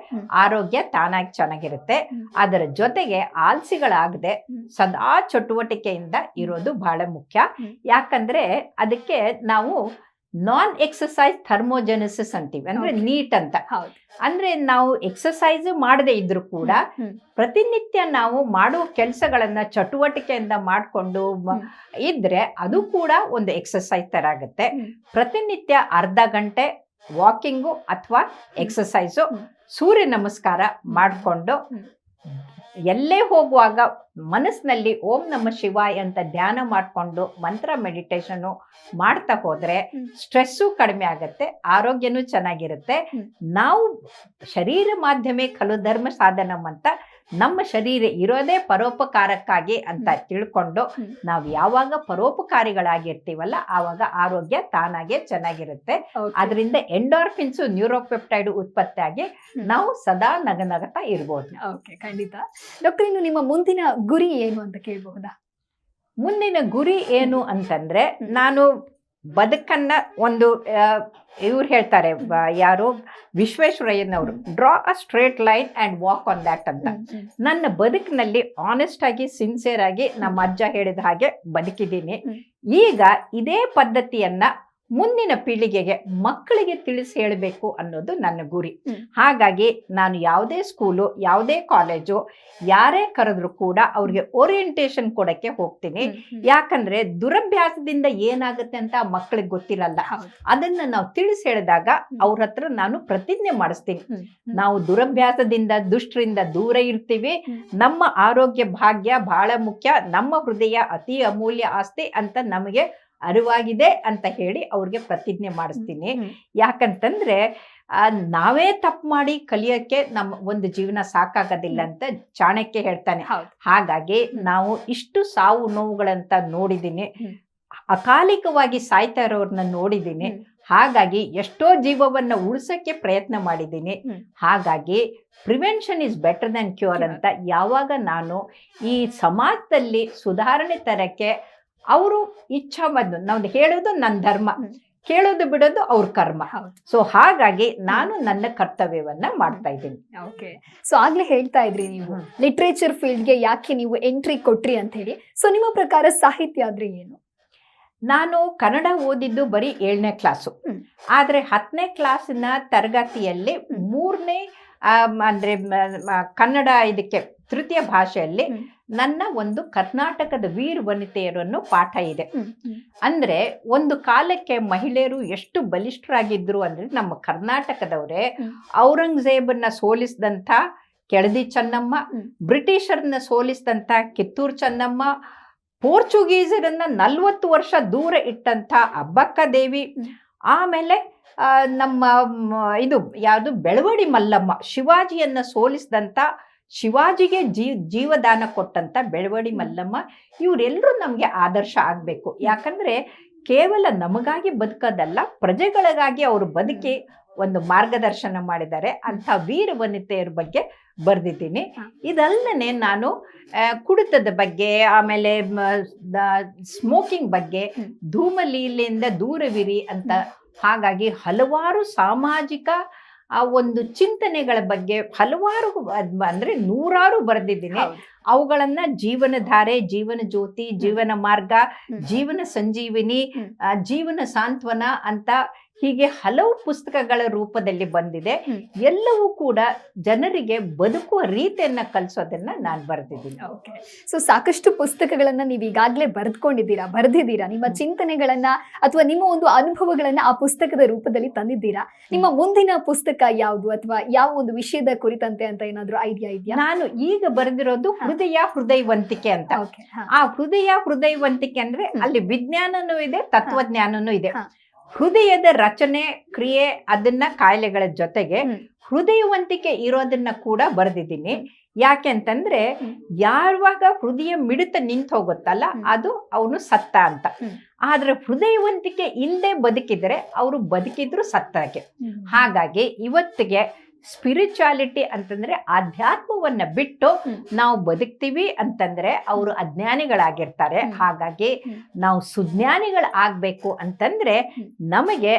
ಆರೋಗ್ಯ ತಾನಾಗಿ ಚೆನ್ನಾಗಿರುತ್ತೆ. ಅದರ ಜೊತೆಗೆ ಆಲ್ಸಿಗಳಾಗದೆ ಸದಾ ಚಟುವಟಿಕೆಯಿಂದ ಇರೋದು ಬಹಳ ಮುಖ್ಯ. ಯಾಕಂದ್ರೆ ಅದಕ್ಕೆ ನಾವು ನಾನ್ ಎಕ್ಸಸೈಸ್ ಥರ್ಮೋಜೆನಿಸಿಸ್ ಅಂತೀವಿ, ಅಂದ್ರೆ ನೀಟ್ ಅಂತ. ಅಂದ್ರೆ ನಾವು ಎಕ್ಸಸೈಸ್ ಮಾಡದೇ ಇದ್ರು ಕೂಡ ಪ್ರತಿನಿತ್ಯ ನಾವು ಮಾಡುವ ಕೆಲಸಗಳನ್ನ ಚಟುವಟಿಕೆಯಿಂದ ಮಾಡಿಕೊಂಡು ಇದ್ರೆ ಅದು ಕೂಡ ಒಂದು ಎಕ್ಸಸೈಸ್ ತರ ಆಗುತ್ತೆ. ಪ್ರತಿನಿತ್ಯ ಅರ್ಧ ಗಂಟೆ ವಾಕಿಂಗು ಅಥವಾ ಎಕ್ಸಸೈಸು, ಸೂರ್ಯ ನಮಸ್ಕಾರ ಮಾಡಿಕೊಂಡು ಎಲ್ಲೇ ಹೋಗುವಾಗ ಮನಸ್ಸಿನಲ್ಲಿ ಓಂ ನಮ ಶಿವಾಯ ಅಂತ ಧ್ಯಾನ ಮಾಡಿಕೊಂಡು ಮಂತ್ರ ಮೆಡಿಟೇಷನ್ ಮಾಡ್ತಾ ಹೋದ್ರೆ ಸ್ಟ್ರೆಸ್ಸು ಕಡಿಮೆ ಆಗುತ್ತೆ, ಆರೋಗ್ಯನೂ ಚೆನ್ನಾಗಿರುತ್ತೆ. ನಾವು ಶರೀರ ಮಾಧ್ಯಮೇ ಖಲು ಧರ್ಮ ಸಾಧನಂ ಅಂತ ನಮ್ಮ ಶರೀರ ಇರೋದೇ ಪರೋಪಕಾರಕ್ಕಾಗಿ ಅಂತ ತಿಳ್ಕೊಂಡು ನಾವು ಯಾವಾಗ ಪರೋಪಕಾರಿಗಳಾಗಿರ್ತೀವಲ್ಲ ಆವಾಗ ಆರೋಗ್ಯ ತಾನಾಗೆ ಚೆನ್ನಾಗಿರುತ್ತೆ. ಅದರಿಂದ ಎಂಡೋರ್ಫಿನ್ಸ್, ನ್ಯೂರೋಪೆಪ್ಟೈಡ್ ಉತ್ಪತ್ತಿ ಆಗಿ ನಾವು ಸದಾ ನಗನಗತಾ ಇರ್ಬೋದು. ಓಕೆ, ಖಂಡಿತ ಡಾಕ್ಟರ್. ಇನ್ನು ನಿಮ್ಮ ಮುಂದಿನ ಗುರಿ ಏನು ಅಂತ ಕೇಳಬಹುದಾ? ಮುಂದಿನ ಗುರಿ ಏನು ಅಂತಂದ್ರೆ, ನಾನು ಬದುಕನ್ನ ಒಂದು ಇವ್ರು ಹೇಳ್ತಾರೆ, ಯಾರು ವಿಶ್ವೇಶ್ವರಯ್ಯನವರು, draw a straight line and walk on that ಅಂತ. ನನ್ನ ಬದುಕಿನಲ್ಲಿ ಆನೆಸ್ಟ್ ಆಗಿ, ಸಿನ್ಸಿಯರ್ ಆಗಿ ನಮ್ಮ ಅಜ್ಜ ಹೇಳಿದ ಹಾಗೆ ಬದುಕಿದ್ದೀನಿ. ಈಗ ಇದೇ ಪದ್ಧತಿಯನ್ನ ಮುಂದಿನ ಪೀಳಿಗೆಗೆ ಮಕ್ಕಳಿಗೆ ತಿಳಿಸಿ ಹೇಳಬೇಕು ಅನ್ನೋದು ನನ್ನ ಗುರಿ. ಹ್ಮ್. ಹಾಗಾಗಿ ನಾನು ಯಾವುದೇ ಸ್ಕೂಲು, ಯಾವುದೇ ಕಾಲೇಜು, ಯಾರೇ ಕರೆದ್ರು ಕೂಡ ಅವ್ರಿಗೆ ಓರಿಯೆಂಟೇಶನ್ ಕೊಡಕ್ಕೆ ಹೋಗ್ತೀನಿ. ಯಾಕಂದ್ರೆ ದುರಭ್ಯಾಸದಿಂದ ಏನಾಗುತ್ತೆ ಅಂತ ಆ ಮಕ್ಕಳಿಗೆ ಗೊತ್ತಿರಲ್ಲ. ಅದನ್ನ ನಾವು ತಿಳಿಸಿ ಹೇಳಿದಾಗ ಅವ್ರ ಹತ್ರ ನಾನು ಪ್ರತಿಜ್ಞೆ ಮಾಡಿಸ್ತೀನಿ, ನಾವು ದುರಭ್ಯಾಸದಿಂದ ದುಷ್ಟರಿಂದ ದೂರ ಇರ್ತೀವಿ, ನಮ್ಮ ಆರೋಗ್ಯ ಭಾಗ್ಯ ಬಹಳ ಮುಖ್ಯ, ನಮ್ಮ ಹೃದಯ ಅತಿ ಅಮೂಲ್ಯ ಆಸ್ತಿ ಅಂತ ನಮಗೆ ಅರಿವಾಗಿದೆ ಅಂತ ಹೇಳಿ ಅವ್ರಿಗೆ ಪ್ರತಿಜ್ಞೆ ಮಾಡಿಸ್ತೀನಿ. ಯಾಕಂತಂದ್ರೆ ನಾವೇ ತಪ್ಪು ಮಾಡಿ ಕಲಿಯೋಕ್ಕೆ ನಮ್ಮ ಒಂದು ಜೀವನ ಸಾಕಾಗೋದಿಲ್ಲ ಅಂತ ಚಾಣಕ್ಯ ಹೇಳ್ತಾನೆ. ಹಾಗಾಗಿ ನಾವು ಇಷ್ಟು ಸಾವು ನೋವುಗಳಂತ ನೋಡಿದ್ದೀನಿ, ಅಕಾಲಿಕವಾಗಿ ಸಾಯ್ತಾ ಇರೋರನ್ನ ನೋಡಿದ್ದೀನಿ. ಹಾಗಾಗಿ ಎಷ್ಟೋ ಜೀವವನ್ನ ಉಳಿಸಕ್ಕೆ ಪ್ರಯತ್ನ ಮಾಡಿದ್ದೀನಿ. ಹಾಗಾಗಿ prevention is better than cure ಅಂತ ಯಾವಾಗ ನಾನು ಈ ಸಮಾಜದಲ್ಲಿ ಸುಧಾರಣೆ ತರಕ್ಕೆ ಅವರು ಇಚ್ಛಾ ಬಂದು, ನಾವು ಹೇಳೋದು ನನ್ನ ಧರ್ಮ, ಕೇಳೋದು ಬಿಡೋದು ಅವ್ರ ಕರ್ಮ. ಸೊ ಹಾಗಾಗಿ ನಾನು ನನ್ನ ಕರ್ತವ್ಯವನ್ನ ಮಾಡ್ತಾ ಇದ್ದೀನಿ. ಓಕೆ, ಸೊ ಆಗ್ಲೇ ಹೇಳ್ತಾ ಇದ್ರಿ ನೀವು ಲಿಟ್ರೇಚರ್ ಫೀಲ್ಡ್ಗೆ ಯಾಕೆ ನೀವು ಎಂಟ್ರಿ ಕೊಟ್ರಿ ಅಂತ ಹೇಳಿ. ಸೊ ನಿಮ್ಮ ಪ್ರಕಾರ ಸಾಹಿತ್ಯ ಆದ್ರೆ ಏನು? ನಾನು ಕನ್ನಡ ಓದಿದ್ದು ಬರೀ 7ನೇ ಕ್ಲಾಸು. ಆದರೆ 10ನೇ ಕ್ಲಾಸಿನ ತರಗತಿಯಲ್ಲಿ 3ನೇ ಅಂದರೆ ಕನ್ನಡ ಇದಕ್ಕೆ ತೃತೀಯ ಭಾಷೆಯಲ್ಲಿ ನನ್ನ ಒಂದು ಕರ್ನಾಟಕದ ವೀರ ವನಿತೆಯರನ್ನು ಪಾಠ ಇದೆ. ಅಂದ್ರೆ ಒಂದು ಕಾಲಕ್ಕೆ ಮಹಿಳೆಯರು ಎಷ್ಟು ಬಲಿಷ್ಠರಾಗಿದ್ರು ಅಂದ್ರೆ ನಮ್ಮ ಕರ್ನಾಟಕದವರೇ ಔರಂಗಜೇಬನ್ನ ಸೋಲಿಸಿದಂಥ ಕೆಳದಿ ಚೆನ್ನಮ್ಮ, ಬ್ರಿಟಿಷರನ್ನ ಸೋಲಿಸಿದಂಥ ಕಿತ್ತೂರು ಚೆನ್ನಮ್ಮ, ಪೋರ್ಚುಗೀಸರನ್ನ 40 ವರ್ಷ ದೂರ ಇಟ್ಟಂಥ ಅಬ್ಬಕ್ಕ ದೇವಿ, ಆಮೇಲೆ ನಮ್ಮ ಇದು ಯಾವುದು ಬೆಳವಡಿ ಮಲ್ಲಮ್ಮ, ಶಿವಾಜಿಯನ್ನ ಸೋಲಿಸಿದಂಥ, ಶಿವಾಜಿಗೆ ಜೀವದಾನ ಕೊಟ್ಟಂತ ಬೆಳವಡಿ ಮಲ್ಲಮ್ಮ, ಇವರೆಲ್ಲರೂ ನಮಗೆ ಆದರ್ಶ ಆಗಬೇಕು. ಯಾಕಂದ್ರೆ ಕೇವಲ ನಮಗಾಗಿ ಬದುಕೋದಲ್ಲ, ಪ್ರಜೆಗಳಿಗಾಗಿ ಅವರು ಬದುಕಿ ಒಂದು ಮಾರ್ಗದರ್ಶನ ಮಾಡಿದ್ದಾರೆ. ಅಂಥ ವೀರ ವನಿತೆಯರ ಬಗ್ಗೆ ಬರೆದಿದ್ದೀನಿ. ಇದಲ್ಲದೆ ನಾನು ಕುಡಿತದ ಬಗ್ಗೆ, ಆಮೇಲೆ ಸ್ಮೋಕಿಂಗ್ ಬಗ್ಗೆ, ಧೂಮಲೀಲೆಯಿಂದ ದೂರವಿರಿ ಅಂತ, ಹಾಗಾಗಿ ಹಲವಾರು ಸಾಮಾಜಿಕ ಒಂದು ಚಿಂತನೆಗಳ ಬಗ್ಗೆ ಹಲವಾರು ಅಂದ್ರೆ 100 ಬರೆದಿದ್ದೀನಿ. ಅವುಗಳನ್ನ ಜೀವನಧಾರೆ, ಜೀವನ ಜ್ಯೋತಿ, ಜೀವನ ಮಾರ್ಗ, ಜೀವನ ಸಂಜೀವಿನಿ, ಜೀವನ ಸಾಂತ್ವನ ಅಂತ ಹೀಗೆ ಹಲವು ಪುಸ್ತಕಗಳ ರೂಪದಲ್ಲಿ ಬಂದಿದೆ. ಎಲ್ಲವೂ ಕೂಡ ಜನರಿಗೆ ಬದುಕುವ ರೀತಿಯನ್ನ ಕಲಿಸೋದನ್ನ ನಾನು ಬರೆದಿದ್ದೀನಿ. ಓಕೆ, ಸೊ ಸಾಕಷ್ಟು ಪುಸ್ತಕಗಳನ್ನ ನೀವು ಈಗಾಗಲೇ ಬರೆದಿದ್ದೀರಾ. ನಿಮ್ಮ ಚಿಂತನೆಗಳನ್ನ ಅಥವಾ ನಿಮ್ಮ ಒಂದು ಅನುಭವಗಳನ್ನ ಆ ಪುಸ್ತಕದ ರೂಪದಲ್ಲಿ ತಂದಿದ್ದೀರಾ. ನಿಮ್ಮ ಮುಂದಿನ ಪುಸ್ತಕ ಯಾವುದು ಅಥವಾ ಯಾವ ಒಂದು ವಿಷಯದ ಕುರಿತಂತೆ ಅಂತ ಏನಾದ್ರು ಐಡಿಯಾ ಇದೆಯಾ? ನಾನು ಈಗ ಬರೆದಿರೋದು ಹೃದಯವಂತಿಕೆ ಅಂತ. ಆ ಹೃದಯವಂತಿಕೆ ಅಂದ್ರೆ ಅಲ್ಲಿ ವಿಜ್ಞಾನನೂ ಇದೆ, ತತ್ವಜ್ಞಾನನೂ ಇದೆ. ಹೃದಯದ ರಚನೆ, ಕ್ರಿಯೆ, ಅದನ್ನ ಕಾಯಿಲೆಗಳ ಜೊತೆಗೆ ಹೃದಯವಂತಿಕೆ ಇರೋದನ್ನ ಕೂಡ ಬರೆದಿದ್ದೀನಿ. ಯಾಕೆ ಅಂತಂದ್ರೆ ಯಾವಾಗ ಹೃದಯ ಮಿಡಿತ ನಿಂತು ಹೋಗುತ್ತಲ್ಲ, ಅದು ಅವನು ಸತ್ತ ಅಂತ. ಆದ್ರೆ ಹೃದಯವಂತಿಕೆ ಇಲ್ಲದೆ ಬದುಕಿದ್ರೆ ಅವರು ಬದುಕಿದ್ರು ಸತ್ತಕ್ಕೆ. ಹಾಗಾಗಿ ಇವತ್ತಿಗೆ ಸ್ಪಿರಿಚುಯಾಲಿಟಿ ಅಂತಂದ್ರೆ ಆಧ್ಯಾತ್ಮವನ್ನ ಬಿಟ್ಟು ನಾವು ಬದುಕ್ತೀವಿ ಅಂತಂದ್ರೆ ಅವರು ಅಜ್ಞಾನಿಗಳಾಗಿರ್ತಾರೆ. ಹಾಗಾಗಿ ನಾವು ಸುಜ್ಞಾನಿಗಳಾಗಬೇಕು ಅಂತಂದ್ರೆ ನಮಗೆ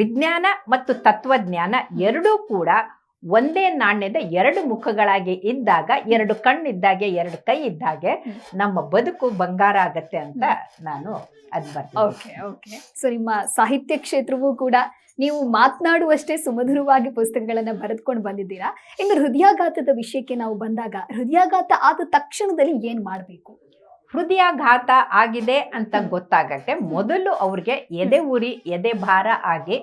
ವಿಜ್ಞಾನ ಮತ್ತು ತತ್ವಜ್ಞಾನ ಎರಡೂ ಕೂಡ ಒಂದೇ ನಾಣ್ಯದ 2 ಮುಖಗಳಾಗಿ ಇದ್ದಾಗ, 2 ಕಣ್ಣಿದ್ದಾಗೆ 2 ಕೈ ಇದ್ದಾಗೆ ನಮ್ಮ ಬದುಕು ಬಂಗಾರ ಆಗತ್ತೆ ಅಂತ ನಾನು ಓಕೆ, ಸೊ ನಿಮ್ಮ ಸಾಹಿತ್ಯ ಕ್ಷೇತ್ರವೂ ಕೂಡ ನೀವು ಮಾತನಾಡುವಷ್ಟೇ ಸುಮಧುರವಾಗಿ ಪುಸ್ತಕಗಳನ್ನ ಬರೆದುಕೊಂಡು ಬಂದಿದ್ದೀರಾ. ಇನ್ನು ಹೃದಯಾಘಾತದ ವಿಷಯಕ್ಕೆ ನಾವು ಬಂದಾಗ, ಹೃದಯಾಘಾತ ಆದ ತಕ್ಷಣದಲ್ಲಿ ಏನ್ ಮಾಡಬೇಕು? ಹೃದಯಾಘಾತ ಆಗಿದೆ ಅಂತ ಗೊತ್ತಾಗಕ್ಕೆ ಮೊದಲು ಅವ್ರಿಗೆ ಎದೆ ಉರಿ, ಎದೆ ಭಾರ ಆಗಿ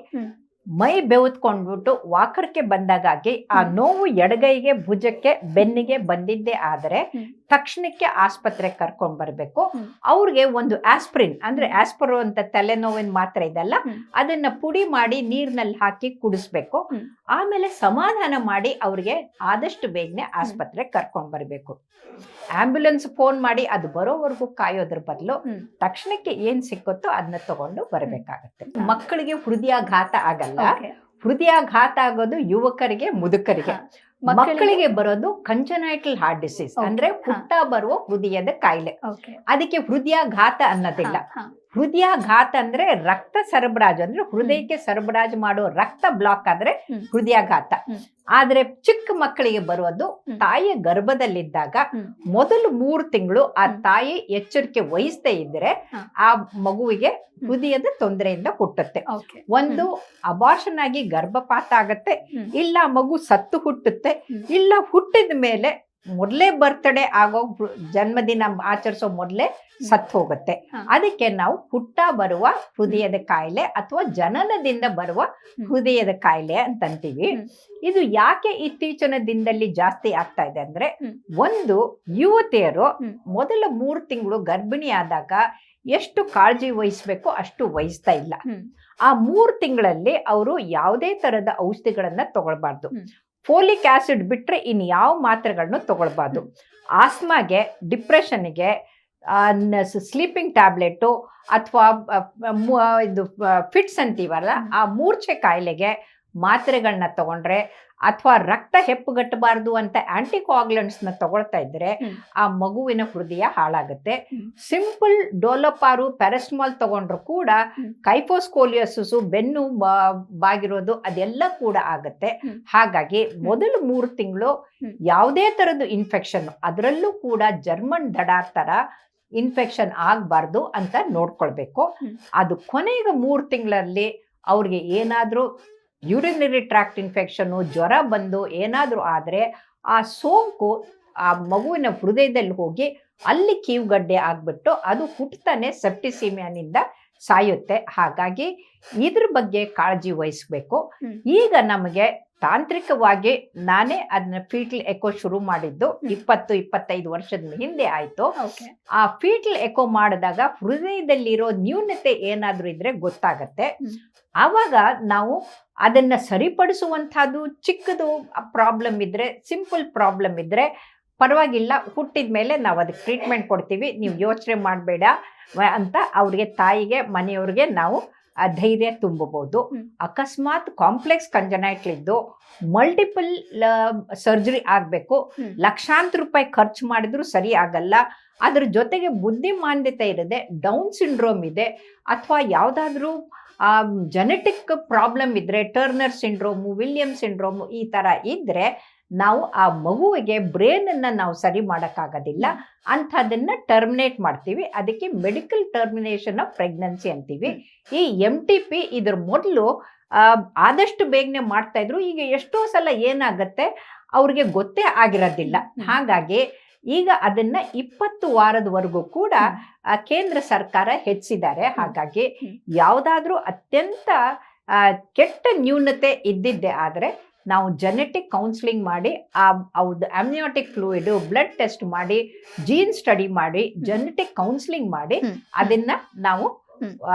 ಮೈ ಬೆವತ್ಕೊಂಡ್ಬಿಟ್ಟು ವಾಕರ್ಕೆ ಬಂದಾಗಾಗಿ ಆ ನೋವು ಎಡಗೈಗೆ, ಭುಜಕ್ಕೆ, ಬೆನ್ನಿಗೆ ಬಂದಿದ್ದೇ ಆದರೆ ತಕ್ಷಣಕ್ಕೆ ಆಸ್ಪತ್ರೆಗೆ ಕರ್ಕೊಂಡ್ ಬರ್ಬೇಕು. ಅವ್ರಿಗೆ ಒಂದು ಆಸ್ಪ್ರಿನ್ ಅಂದ್ರೆ ಆಸ್ಪರೋ ಅಂತ ತಲೆನೋವಿನ ಮಾತ್ರೆ ಇದೆಲ್ಲ, ಅದನ್ನ ಪುಡಿ ಮಾಡಿ ನೀರಿನಲ್ಲಿ ಹಾಕಿ ಕುಡಿಸ್ಬೇಕು. ಆಮೇಲೆ ಸಮಾಧಾನ ಮಾಡಿ ಅವ್ರಿಗೆ ಆದಷ್ಟು ಬೇಗನೆ ಆಸ್ಪತ್ರೆಗೆ ಕರ್ಕೊಂಡ್ ಬರ್ಬೇಕು. ಆಂಬ್ಯುಲೆನ್ಸ್ ಫೋನ್ ಮಾಡಿ ಅದು ಬರೋವರೆಗೂ ಕಾಯೋದ್ರ ಬದಲು ತಕ್ಷಣಕ್ಕೆ ಏನ್ ಸಿಕ್ಕುತ್ತೋ ಅದನ್ನ ತಗೊಂಡು ಬರ್ಬೇಕಾಗತ್ತೆ. ಮಕ್ಕಳಿಗೆ ಹೃದಯಾಘಾತ ಆಗಲ್ಲ. ಹೃದಯಾಘಾತ ಆಗೋದು ಯುವಕರಿಗೆ, ಮುದುಕರಿಗೆ. ಮಕ್ಕಳಿಗೆ ಬರೋದು ಕಂಜನೈಟಲ್ ಹಾರ್ಟ್ ಡಿಸೀಸ್ ಅಂದ್ರೆ ಹುಟ್ಟ ಬರುವ ಹೃದಯದ ಕಾಯಿಲೆ. ಅದಕ್ಕೆ ಹೃದಯಾಘಾತ ಅನ್ನೋದಿಲ್ಲ. ಹೃದಯಾಘಾತ ಅಂದ್ರೆ ರಕ್ತ ಸರಬರಾಜು ಅಂದ್ರೆ ಹೃದಯಕ್ಕೆ ಸರಬರಾಜು ಮಾಡೋ ರಕ್ತ ಬ್ಲಾಕ್ ಆದ್ರೆ ಹೃದಯಾಘಾತ. ಆದ್ರೆ ಚಿಕ್ಕ ಮಕ್ಕಳಿಗೆ ಬರೋದು ತಾಯಿಯ ಗರ್ಭದಲ್ಲಿದ್ದಾಗ ಮೊದಲು 3 ತಿಂಗಳು ಆ ತಾಯಿ ಎಚ್ಚರಿಕೆ ವಹಿಸದೇ ಇದ್ರೆ ಆ ಮಗುವಿಗೆ ಹೃದಯದ ತೊಂದರೆಯಿಂದ ಹುಟ್ಟುತ್ತೆ. ಒಂದು ಅಬಾರ್ಷನ್ ಆಗಿ ಗರ್ಭಪಾತ ಆಗತ್ತೆ, ಇಲ್ಲ ಮಗು ಸತ್ತು ಹುಟ್ಟುತ್ತೆ, ಇಲ್ಲ ಹುಟ್ಟಿದ ಮೇಲೆ ಮೊದಲೇ ಬರ್ತ್ಡೇ ಆಗೋ ಜನ್ಮದಿನ ಆಚರಿಸೋ ಮೊದಲೇ ಸತ್ತು ಹೋಗುತ್ತೆ. ಅದಕ್ಕೆ ನಾವು ಹುಟ್ಟ ಬರುವ ಹೃದಯದ ಕಾಯಿಲೆ ಅಥವಾ ಜನನದಿಂದ ಬರುವ ಹೃದಯದ ಕಾಯಿಲೆ ಅಂತಂತೀವಿ. ಇದು ಯಾಕೆ ಇತ್ತೀಚಿನ ದಿನದಲ್ಲಿ ಜಾಸ್ತಿ ಆಗ್ತಾ ಇದೆ ಅಂದ್ರೆ, ಒಂದು ಯುವತಿಯರು ಮೊದಲ 3 ತಿಂಗಳು ಗರ್ಭಿಣಿ ಆದಾಗ ಎಷ್ಟು ಕಾಳಜಿ ವಹಿಸ್ಬೇಕು ಅಷ್ಟು ವಹಿಸ್ತಾ ಇಲ್ಲ. ಆ 3 ತಿಂಗಳಲ್ಲಿ ಅವರು ಯಾವುದೇ ತರದ ಔಷಧಿಗಳನ್ನ ತಗೊಳ್ಬಾರ್ದು. ಫೋಲಿಕ್ ಆಸಿಡ್ ಬಿಟ್ರೆ ಇನ್ ಯಾವ ಮಾತ್ರೆಗಳನ್ನು ತಗೊಳ್ಬಾರ್ದು. ಆಸ್ಮಾಗೆ, ಡಿಪ್ರೆಷನ್ಗೆ, ಸ್ಲೀಪಿಂಗ್ ಟ್ಯಾಬ್ಲೆಟು ಅಥವಾ ಇದು ಫಿಟ್ಸ್ ಅಂತೀವಲ್ಲ ಆ ಮೂರ್ಛೆ ಕಾಯಿಲೆಗೆ ಮಾತ್ರೆಗಳನ್ನ ತಗೊಂಡ್ರೆ ಅಥವಾ ರಕ್ತ ಹೆಪ್ಪುಗಟ್ಟಬಾರ್ದು ಅಂತ ಆಂಟಿಕೋಗ್ಯುಲೆಂಟ್ಸ್ನ ತಗೊಳ್ತಾ ಇದ್ರೆ ಆ ಮಗುವಿನ ಹೃದಯ ಹಾಳಾಗುತ್ತೆ. ಸಿಂಪಲ್ ಡೋಲೋಪಾರು ಪ್ಯಾರಾಸಿಟಮಾಲ್ ತಗೊಂಡ್ರು ಕೂಡ ಕೈಫೋಸ್ಕೋಲಿಯೋಸಿಸ್, ಬೆನ್ನು ಬಾಗಿರೋದು ಅದೆಲ್ಲ ಕೂಡ ಆಗುತ್ತೆ. ಹಾಗಾಗಿ ಮೊದಲು 3 ತಿಂಗಳು ಯಾವುದೇ ತರದ್ದು ಇನ್ಫೆಕ್ಷನ್, ಅದರಲ್ಲೂ ಕೂಡ ಜರ್ಮನ್ ದಡಾರ್ ತರ ಇನ್ಫೆಕ್ಷನ್ ಆಗಬಾರ್ದು ಅಂತ ನೋಡ್ಕೊಳ್ಬೇಕು. ಅದು ಕೊನೆಗೆ 3 ತಿಂಗಳಲ್ಲಿ ಅವ್ರಿಗೆ ಏನಾದರೂ ಯೂರಿನರಿ ಟ್ರ್ಯಾಕ್ಟ್ ಇನ್ಫೆಕ್ಷನ್ನು, ಜ್ವರ ಬಂದು ಏನಾದರೂ ಆದರೆ ಆ ಸೋಂಕು ಆ ಮಗುವಿನ ಹೃದಯದಲ್ಲಿ ಹೋಗಿ ಅಲ್ಲಿ ಕೀವುಗಡ್ಡೆ ಆಗ್ಬಿಟ್ಟು ಅದು ಹುಟ್ಟುತ್ತಾನೆ ಸೆಪ್ಟಿಸಿಮಿಯಾನಿಂದ ಸಾಯುತ್ತೆ. ಹಾಗಾಗಿ ಇದ್ರ ಬಗ್ಗೆ ಕಾಳಜಿ ವಹಿಸ್ಬೇಕು. ಈಗ ನಮಗೆ ತಾಂತ್ರಿಕವಾಗಿ ನಾನೇ ಅದನ್ನ ಫೀಟಲ್ ಎಕೋ ಶುರು ಮಾಡಿದ್ದು 20-25 ವರ್ಷದ ಹಿಂದೆ ಆಯ್ತು. ಆ ಫೀಟಲ್ ಎಕೋ ಮಾಡಿದಾಗ ಹೃದಯದಲ್ಲಿರೋ ನ್ಯೂನತೆ ಏನಾದ್ರೂ ಇದ್ರೆ ಗೊತ್ತಾಗತ್ತೆ. ಆವಾಗ ನಾವು ಅದನ್ನ ಸರಿಪಡಿಸುವಂತಹದ್ದು ಚಿಕ್ಕದು ಪ್ರಾಬ್ಲಮ್ ಇದ್ರೆ, ಸಿಂಪಲ್ ಪ್ರಾಬ್ಲಮ್ ಇದ್ರೆ ಪರವಾಗಿಲ್ಲ, ಹುಟ್ಟಿದ ಮೇಲೆ ನಾವು ಅದಕ್ಕೆ ಟ್ರೀಟ್ಮೆಂಟ್ ಕೊಡ್ತೀವಿ, ನೀವು ಯೋಚನೆ ಮಾಡಬೇಡ ಅಂತ ಅವ್ರಿಗೆ, ತಾಯಿಗೆ, ಮನೆಯವ್ರಿಗೆ ನಾವು ಧೈರ್ಯ ತುಂಬಬಹುದು. ಅಕಸ್ಮಾತ್ ಕಾಂಪ್ಲೆಕ್ಸ್ ಕಂಜನೈಟಲ್ ಇದ್ದು ಮಲ್ಟಿಪಲ್ ಸರ್ಜರಿ ಆಗಬೇಕು, ಲಕ್ಷಾಂತರ ರೂಪಾಯಿ ಖರ್ಚು ಮಾಡಿದ್ರು ಸರಿ ಆಗಲ್ಲ. ಅದ್ರ ಜೊತೆಗೆ ಬುದ್ಧಿಮಾಂದ್ಯತೆ ಇರದೆ ಡೌನ್ ಸಿಂಡ್ರೋಮ್ ಇದೆ ಅಥವಾ ಯಾವುದಾದ್ರೂ ಜೆನೆಟಿಕ್ ಪ್ರಾಬ್ಲಮ್ ಇದ್ರೆ, ಟರ್ನರ್ ಸಿಂಡ್ರೋಮು, ವಿಲಿಯಮ್ ಸಿಂಡ್ರೋಮು ಈ ಥರ ಇದ್ರೆ ನಾವು ಆ ಮಗುವಿಗೆ ಬ್ರೇನನ್ನು ನಾವು ಸರಿ ಮಾಡೋಕ್ಕಾಗೋದಿಲ್ಲ, ಅಂಥದನ್ನು ಟರ್ಮಿನೇಟ್ ಮಾಡ್ತೀವಿ. ಅದಕ್ಕೆ ಮೆಡಿಕಲ್ ಟರ್ಮಿನೇಷನ್ ಆಫ್ ಪ್ರೆಗ್ನೆನ್ಸಿ ಅಂತೀವಿ. ಈ MTP ಇದ್ರ ಮೊದಲು ಆದಷ್ಟು ಬೇಗನೆ ಮಾಡ್ತಾ ಇದ್ರು. ಈಗ ಎಷ್ಟೋ ಸಲ ಏನಾಗತ್ತೆ ಅವ್ರಿಗೆ ಗೊತ್ತೇ ಆಗಿರೋದಿಲ್ಲ. ಹಾಗಾಗಿ ಈಗ ಅದನ್ನ 20 ವಾರದವರೆಗೂ ಕೂಡ ಕೇಂದ್ರ ಸರ್ಕಾರ ಹೆಚ್ಚಿದ್ದಾರೆ. ಹಾಗಾಗಿ ಯಾವುದಾದ್ರೂ ಅತ್ಯಂತ ಕೆಟ್ಟ ನ್ಯೂನತೆ ಇದ್ದಿದ್ದೆ ಆದರೆ ನಾವು ಜೆನೆಟಿಕ್ ಕೌನ್ಸಿಲಿಂಗ್ ಮಾಡಿ ಅವ್ರದ್ದು ಅಮ್ನಿಯೋಟಿಕ್ ಫ್ಲೂಯಿಡ್ ಬ್ಲಡ್ ಟೆಸ್ಟ್ ಮಾಡಿ, ಜೀನ್ ಸ್ಟಡಿ ಮಾಡಿ, ಜೆನೆಟಿಕ್ ಕೌನ್ಸಿಲಿಂಗ್ ಮಾಡಿ ಅದನ್ನ ನಾವು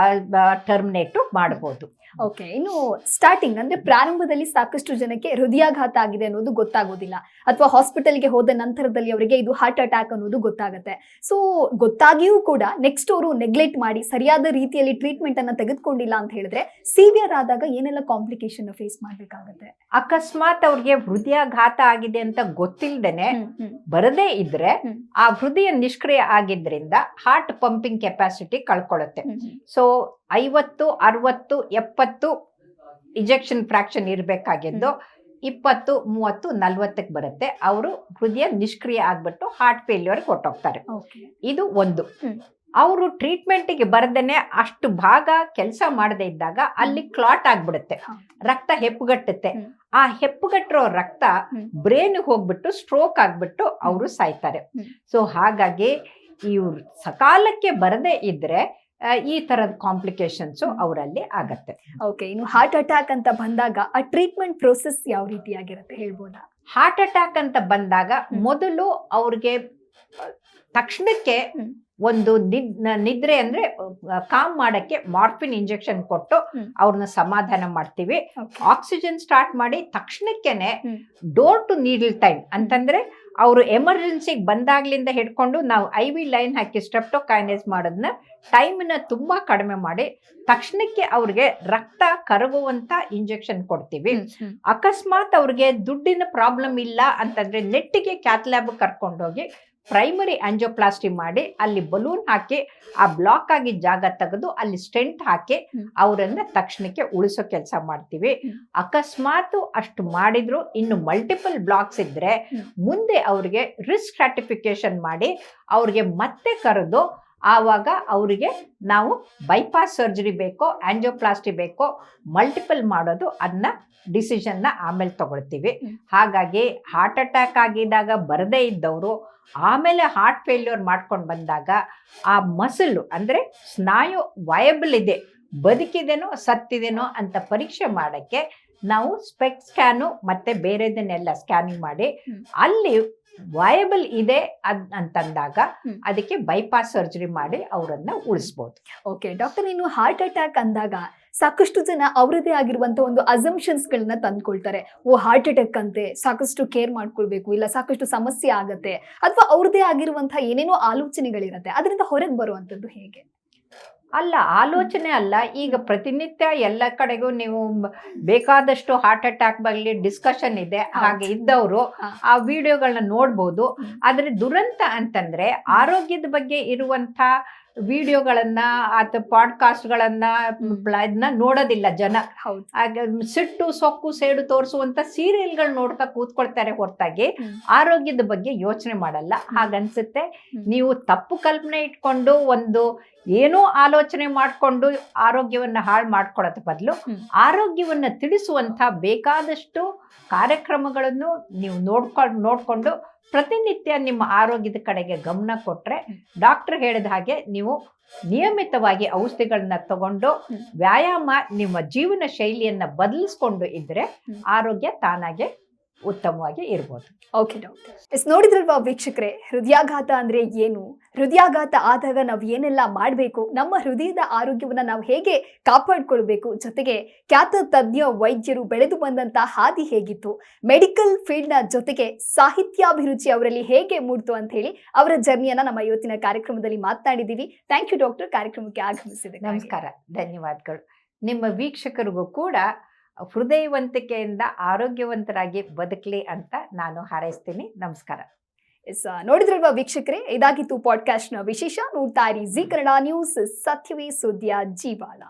ಟರ್ಮಿನೇಟ್ ಮಾಡಬಹುದು. ಓಕೆ, ಇನ್ನು ಸ್ಟಾರ್ಟಿಂಗ್ ಅಂದ್ರೆ ಪ್ರಾರಂಭದಲ್ಲಿ ಸಾಕಷ್ಟು ಜನಕ್ಕೆ ಹೃದಯಾಘಾತ ಆಗಿದೆ ಅನ್ನೋದು ಗೊತ್ತಾಗೋದಿಲ್ಲ, ಅಥವಾ ಹಾಸ್ಪಿಟಲ್ಗೆ ಹೋದ ನಂತರದಲ್ಲಿ ಅವರಿಗೆ ಇದು ಹಾರ್ಟ್ ಅಟ್ಯಾಕ್ ಅನ್ನೋದು ಗೊತ್ತಾಗುತ್ತೆ. ಸೊ ಗೊತ್ತಾಗಿಯೂ ಕೂಡ ನೆಕ್ಸ್ಟ್ ಅವರು ನೆಗ್ಲೆಕ್ಟ್ ಮಾಡಿ ಸರಿಯಾದ ರೀತಿಯಲ್ಲಿ ಟ್ರೀಟ್ಮೆಂಟ್ ಅನ್ನ ತೆಗೆದುಕೊಂಡಿಲ್ಲ ಅಂತ ಹೇಳಿದ್ರೆ ಸಿವಿಯರ್ ಆದಾಗ ಏನೆಲ್ಲ ಕಾಂಪ್ಲಿಕೇಶನ್ ಫೇಸ್ ಮಾಡ್ಬೇಕಾಗತ್ತೆ? ಅಕಸ್ಮಾತ್ ಅವ್ರಿಗೆ ಹೃದಯಾಘಾತ ಆಗಿದೆ ಅಂತ ಗೊತ್ತಿಲ್ಲದೇನೆ ಬರದೇ ಇದ್ರೆ ಆ ಹೃದಯ ನಿಷ್ಕ್ರಿಯ ಆಗಿದ್ರಿಂದ ಹಾರ್ಟ್ ಪಂಪಿಂಗ್ ಕೆಪಾಸಿಟಿ ಕಳ್ಕೊಳ್ಳುತ್ತೆ. ಸೊ 50, 60, 70 ಇಂಜೆಕ್ಷನ್ ಫ್ರಾಕ್ಷನ್ ಇರಬೇಕಾಗಿದ್ದು 20, 30, 40ಕ್ಕೆ ಬರುತ್ತೆ. ಅವರು ಹೃದಯ ನಿಷ್ಕ್ರಿಯ ಆಗ್ಬಿಟ್ಟು ಹಾರ್ಟ್ ಫೇಲ್ಯೂರ್ ಕೊಟ್ಟೋಗ್ತಾರೆ. ಇದು ಒಂದು. ಅವರು ಟ್ರೀಟ್ಮೆಂಟ್ಗೆ ಬರದೇನೆ ಅಷ್ಟು ಭಾಗ ಕೆಲಸ ಮಾಡದೇ ಇದ್ದಾಗ ಅಲ್ಲಿ ಕ್ಲಾಟ್ ಆಗ್ಬಿಡುತ್ತೆ, ರಕ್ತ ಹೆಪ್ಪುಗಟ್ಟುತ್ತೆ. ಆ ಹೆಪ್ಪುಗಟ್ಟಿರೋ ರಕ್ತ ಬ್ರೇನ್ಗೆ ಹೋಗ್ಬಿಟ್ಟು ಸ್ಟ್ರೋಕ್ ಆಗ್ಬಿಟ್ಟು ಅವರು ಸಾಯ್ತಾರೆ. ಸೊ ಹಾಗಾಗಿ ಇವ್ರು ಸಕಾಲಕ್ಕೆ ಬರದೇ ಇದ್ರೆ ಈ ತರದ ಕಾಂಪ್ಲಿಕೇಶನ್ಸ್ ಅವರಲ್ಲಿ ಆಗತ್ತೆ. ಓಕೆ, ಇನ್ನು ಹಾರ್ಟ್ ಅಟ್ಯಾಕ್ ಅಂತ ಬಂದಾಗ ಆ ಟ್ರೀಟ್ಮೆಂಟ್ ಪ್ರೋಸೆಸ್ ಯಾವ ರೀತಿಯಾಗಿರುತ್ತೆ ಹೇಳ್ಬೋದಾ? ಹಾರ್ಟ್ ಅಟ್ಯಾಕ್ ಅಂತ ಬಂದಾಗ ಮೊದಲು ಅವ್ರಿಗೆ ತಕ್ಷಣಕ್ಕೆ ಒಂದು ನಿದ್ರೆ ಅಂದ್ರೆ ಕಾಮ್ ಮಾಡಕ್ಕೆ ಮಾರ್ಫಿನ್ ಇಂಜೆಕ್ಷನ್ ಕೊಟ್ಟು ಅವ್ರನ್ನ ಸಮಾಧಾನ ಮಾಡ್ತೀವಿ. ಆಕ್ಸಿಜನ್ ಸ್ಟಾರ್ಟ್ ಮಾಡಿ ತಕ್ಷಣಕ್ಕೇನೆ ಡೋರ್ ಟು ನೀಡಲ್ ಟೈಮ್ ಅಂತಂದ್ರೆ ಅವರು ಎಮರ್ಜೆನ್ಸಿಗೆ ಬಂದಾಗ್ಲಿಂದ ಹಿಡ್ಕೊಂಡು ನಾವು IV ಲೈನ್ ಹಾಕಿ ಸ್ಟ್ರೆಪ್ಟೋಕೈನೇಸ್ ಮಾಡೋದನ್ನ ಟೈಮನ್ನ ತುಂಬಾ ಕಡಿಮೆ ಮಾಡಿ ತಕ್ಷಣಕ್ಕೆ ಅವ್ರಿಗೆ ರಕ್ತ ಕರಗುವಂತ ಇಂಜೆಕ್ಷನ್ ಕೊಡ್ತೀವಿ. ಅಕಸ್ಮಾತ್ ಅವ್ರಿಗೆ ದುಡ್ಡಿನ ಪ್ರಾಬ್ಲಮ್ ಇಲ್ಲ ಅಂತಂದ್ರೆ ನೆಟ್ಟಿಗೆ ಕ್ಯಾಥ್ ಲ್ಯಾಬ್ ಕರ್ಕೊಂಡೋಗಿ ಪ್ರೈಮರಿ ಆಂಜಿಯೋಪ್ಲಾಸ್ಟಿ ಮಾಡಿ ಅಲ್ಲಿ ಬಲೂನ್ ಹಾಕಿ ಆ ಬ್ಲಾಕ್ ಆಗಿ ಜಾಗ ತೆಗೆದು ಅಲ್ಲಿ ಸ್ಟೆಂಟ್ ಹಾಕಿ ಅವರನ್ನ ತಕ್ಷಣಕ್ಕೆ ಉಳಿಸೋ ಕೆಲಸ ಮಾಡ್ತೀವಿ. ಅಕಸ್ಮಾತ್ ಅಷ್ಟು ಮಾಡಿದ್ರು ಇನ್ನು ಮಲ್ಟಿಪಲ್ ಬ್ಲಾಕ್ಸ್ ಇದ್ರೆ ಮುಂದೆ ಅವ್ರಿಗೆ ರಿಸ್ಕ್ ಸ್ಟ್ರಾಟಿಫಿಕೇಶನ್ ಮಾಡಿ ಅವ್ರಿಗೆ ಮತ್ತೆ ಕರೆದು ಆವಾಗ ಅವರಿಗೆ ನಾವು ಬೈಪಾಸ್ ಸರ್ಜರಿ ಬೇಕೋ ಆಂಜಿಯೋಪ್ಲಾಸ್ಟಿ ಬೇಕೋ ಮಲ್ಟಿಪಲ್ ಮಾಡೋದು ಅದನ್ನ ಡಿಸಿಷನ್ನ ಆಮೇಲೆ ತಗೊಳ್ತೀವಿ. ಹಾಗಾಗಿ ಹಾರ್ಟ್ ಅಟ್ಯಾಕ್ ಆಗಿದ್ದಾಗ ಬರದೇ ಇದ್ದವರು ಆಮೇಲೆ ಹಾರ್ಟ್ ಫೇಲ್ಯೂರ್ ಮಾಡ್ಕೊಂಡು ಬಂದಾಗ ಆ ಮಸಲು ಅಂದರೆ ಸ್ನಾಯು ವಯಬಲ್ ಇದೆ, ಬದುಕಿದೆನೋ ಸತ್ತಿದೆನೋ ಅಂತ ಪರೀಕ್ಷೆ ಮಾಡೋಕ್ಕೆ ನಾವು ಸ್ಪೆಕ್ಟ್ ಸ್ಕ್ಯಾನು ಮತ್ತು ಬೇರೆದನ್ನೆಲ್ಲ ಸ್ಕ್ಯಾನಿಂಗ್ ಮಾಡಿ ಅಲ್ಲಿ ವಯಬಲ್ ಇದೆ ಅಂತಂದಾಗ ಅದಕ್ಕೆ ಬೈಪಾಸ್ ಸರ್ಜರಿ ಮಾಡಿ ಅವರನ್ನ ಉಳಿಸ್ಬೋದು. ಓಕೆ ಡಾಕ್ಟರ್, ಇನ್ನು ಹಾರ್ಟ್ ಅಟ್ಯಾಕ್ ಅಂದಾಗ ಸಾಕಷ್ಟು ಜನ ಅವರದೇ ಆಗಿರುವಂತ ಒಂದು ಅಸಂಪ್ಷನ್ಸ್ ಗಳನ್ನ ತಂದ್ಕೊಳ್ತಾರೆ. ಹಾರ್ಟ್ ಅಟ್ಯಾಕ್ ಅಂತೆ, ಸಾಕಷ್ಟು ಕೇರ್ ಮಾಡ್ಕೊಳ್ಬೇಕು, ಇಲ್ಲ ಸಾಕಷ್ಟು ಸಮಸ್ಯೆ ಆಗತ್ತೆ, ಅಥವಾ ಅವ್ರದೇ ಆಗಿರುವಂತಹ ಏನೇನೋ ಆಲೋಚನೆಗಳಿರತ್ತೆ. ಅದರಿಂದ ಹೊರಗೆ ಬರುವಂತದ್ದು ಹೇಗೆ? ಅಲ್ಲ, ಆಲೋಚನೆ ಅಲ್ಲ. ಈಗ ಪ್ರತಿನಿತ್ಯ ಎಲ್ಲ ಕಡೆಗೂ ನೀವು ಬೇಕಾದಷ್ಟು ಹಾರ್ಟ್ ಅಟ್ಯಾಕ್ ಬಗ್ಗೆ ಡಿಸ್ಕಷನ್ ಇದೆ. ಹಾಗೆ ಇದ್ದವರು ಆ ವಿಡಿಯೋಗಳನ್ನ ನೋಡ್ಬೋದು. ಆದರೆ ದುರಂತ ಅಂತಂದ್ರೆ ಆರೋಗ್ಯದ ಬಗ್ಗೆ ಇರುವಂಥ ವಿಡಿಯೋಗಳನ್ನ ಅಥವಾ ಪಾಡ್ಕಾಸ್ಟ್ಗಳನ್ನ ಇದನ್ನ ನೋಡೋದಿಲ್ಲ ಜನ. ಸಿಟ್ಟು ಸೊಕ್ಕು ಸೇಡು ತೋರಿಸುವಂತ ಸೀರಿಯಲ್ಗಳು ನೋಡ್ತಾ ಕೂತ್ಕೊಳ್ತಾರೆ ಹೊರತಾಗಿ ಆರೋಗ್ಯದ ಬಗ್ಗೆ ಯೋಚನೆ ಮಾಡಲ್ಲ. ಹಾಗನ್ಸುತ್ತೆ ನೀವು ತಪ್ಪು ಕಲ್ಪನೆ ಇಟ್ಕೊಂಡು ಒಂದು ಏನೋ ಆಲೋಚನೆ ಮಾಡಿಕೊಂಡು ಆರೋಗ್ಯವನ್ನ ಹಾಳು ಮಾಡ್ಕೊಳ್ಳೋದ್ರ ಬದಲು ಆರೋಗ್ಯವನ್ನ ತಿಳಿಸುವಂತ ಬೇಕಾದಷ್ಟು ಕಾರ್ಯಕ್ರಮಗಳನ್ನು ನೀವು ನೋಡ್ಕೊಂಡು ಪ್ರತಿನಿತ್ಯ ನಿಮ್ಮ ಆರೋಗ್ಯದ ಕಡೆಗೆ ಗಮನ ಕೊಟ್ಟರೆ ಡಾಕ್ಟರ್ ಹೇಳಿದ ಹಾಗೆ ನೀವು ನಿಯಮಿತವಾಗಿ ಔಷಧಿಗಳನ್ನ ತಗೊಂಡು ವ್ಯಾಯಾಮ ನಿಮ್ಮ ಜೀವನ ಶೈಲಿಯನ್ನ ಬದಲಿಸ್ಕೊಂಡು ಇದ್ರೆ ಆರೋಗ್ಯ ತಾನಾಗೆ ಉತ್ತಮವಾಗಿ ಇರ್ಬೋದು. ಓಕೆ ಡಾಕ್ಟರ್, ನೋಡಿದ್ರಲ್ವಾ ವೀಕ್ಷಕರೇ, ಹೃದಯಾಘಾತ ಅಂದ್ರೆ ಏನು, ಹೃದಯಾಘಾತ ಆದಾಗ ನಾವು ಏನೆಲ್ಲ ಮಾಡಬೇಕು, ನಮ್ಮ ಹೃದಯದ ಆರೋಗ್ಯವನ್ನ ನಾವು ಹೇಗೆ ಕಾಪಾಡ್ಕೊಳ್ಬೇಕು, ಜೊತೆಗೆ ಖ್ಯಾತ ತಜ್ಞ ವೈದ್ಯರು ಬೆಳೆದು ಬಂದಂತ ಹಾದಿ ಹೇಗಿತ್ತು, ಮೆಡಿಕಲ್ ಫೀಲ್ಡ್ನ ಜೊತೆಗೆ ಸಾಹಿತ್ಯಾಭಿರುಚಿ ಅವರಲ್ಲಿ ಹೇಗೆ ಮೂಡ್ತು ಅಂತ ಹೇಳಿ ಅವರ ಜರ್ನಿಯನ್ನ ನಮ್ಮ ಇವತ್ತಿನ ಕಾರ್ಯಕ್ರಮದಲ್ಲಿ ಮಾತನಾಡಿದ್ದೀವಿ. ಥ್ಯಾಂಕ್ ಯು ಡಾಕ್ಟರ್, ಕಾರ್ಯಕ್ರಮಕ್ಕೆ ಆಗಮಿಸಿದೆ. ನಮಸ್ಕಾರ, ಧನ್ಯವಾದಗಳು. ನಿಮ್ಮ ವೀಕ್ಷಕರಿಗೂ ಕೂಡ ಹೃದಯವಂತಿಕೆಯಿಂದ ಆರೋಗ್ಯವಂತರಾಗಿ ಬದುಕಲಿ ಅಂತ ನಾನು ಹಾರೈಸ್ತೀನಿ. ನಮಸ್ಕಾರ. ನೋಡಿದ್ರಲ್ವಾ ವೀಕ್ಷಕರೇ, ಇದಾಗಿತ್ತು ಪಾಡ್ಕಾಸ್ಟ್ ನ ವಿಶೇಷ. ನೋಡ್ತಾ ಇರಿ ಜಿ ಕನ್ನಡ ನ್ಯೂಸ್, ಸತ್ಯವೇ ಸುದ್ದಿಯ ಜೀವಾಳ.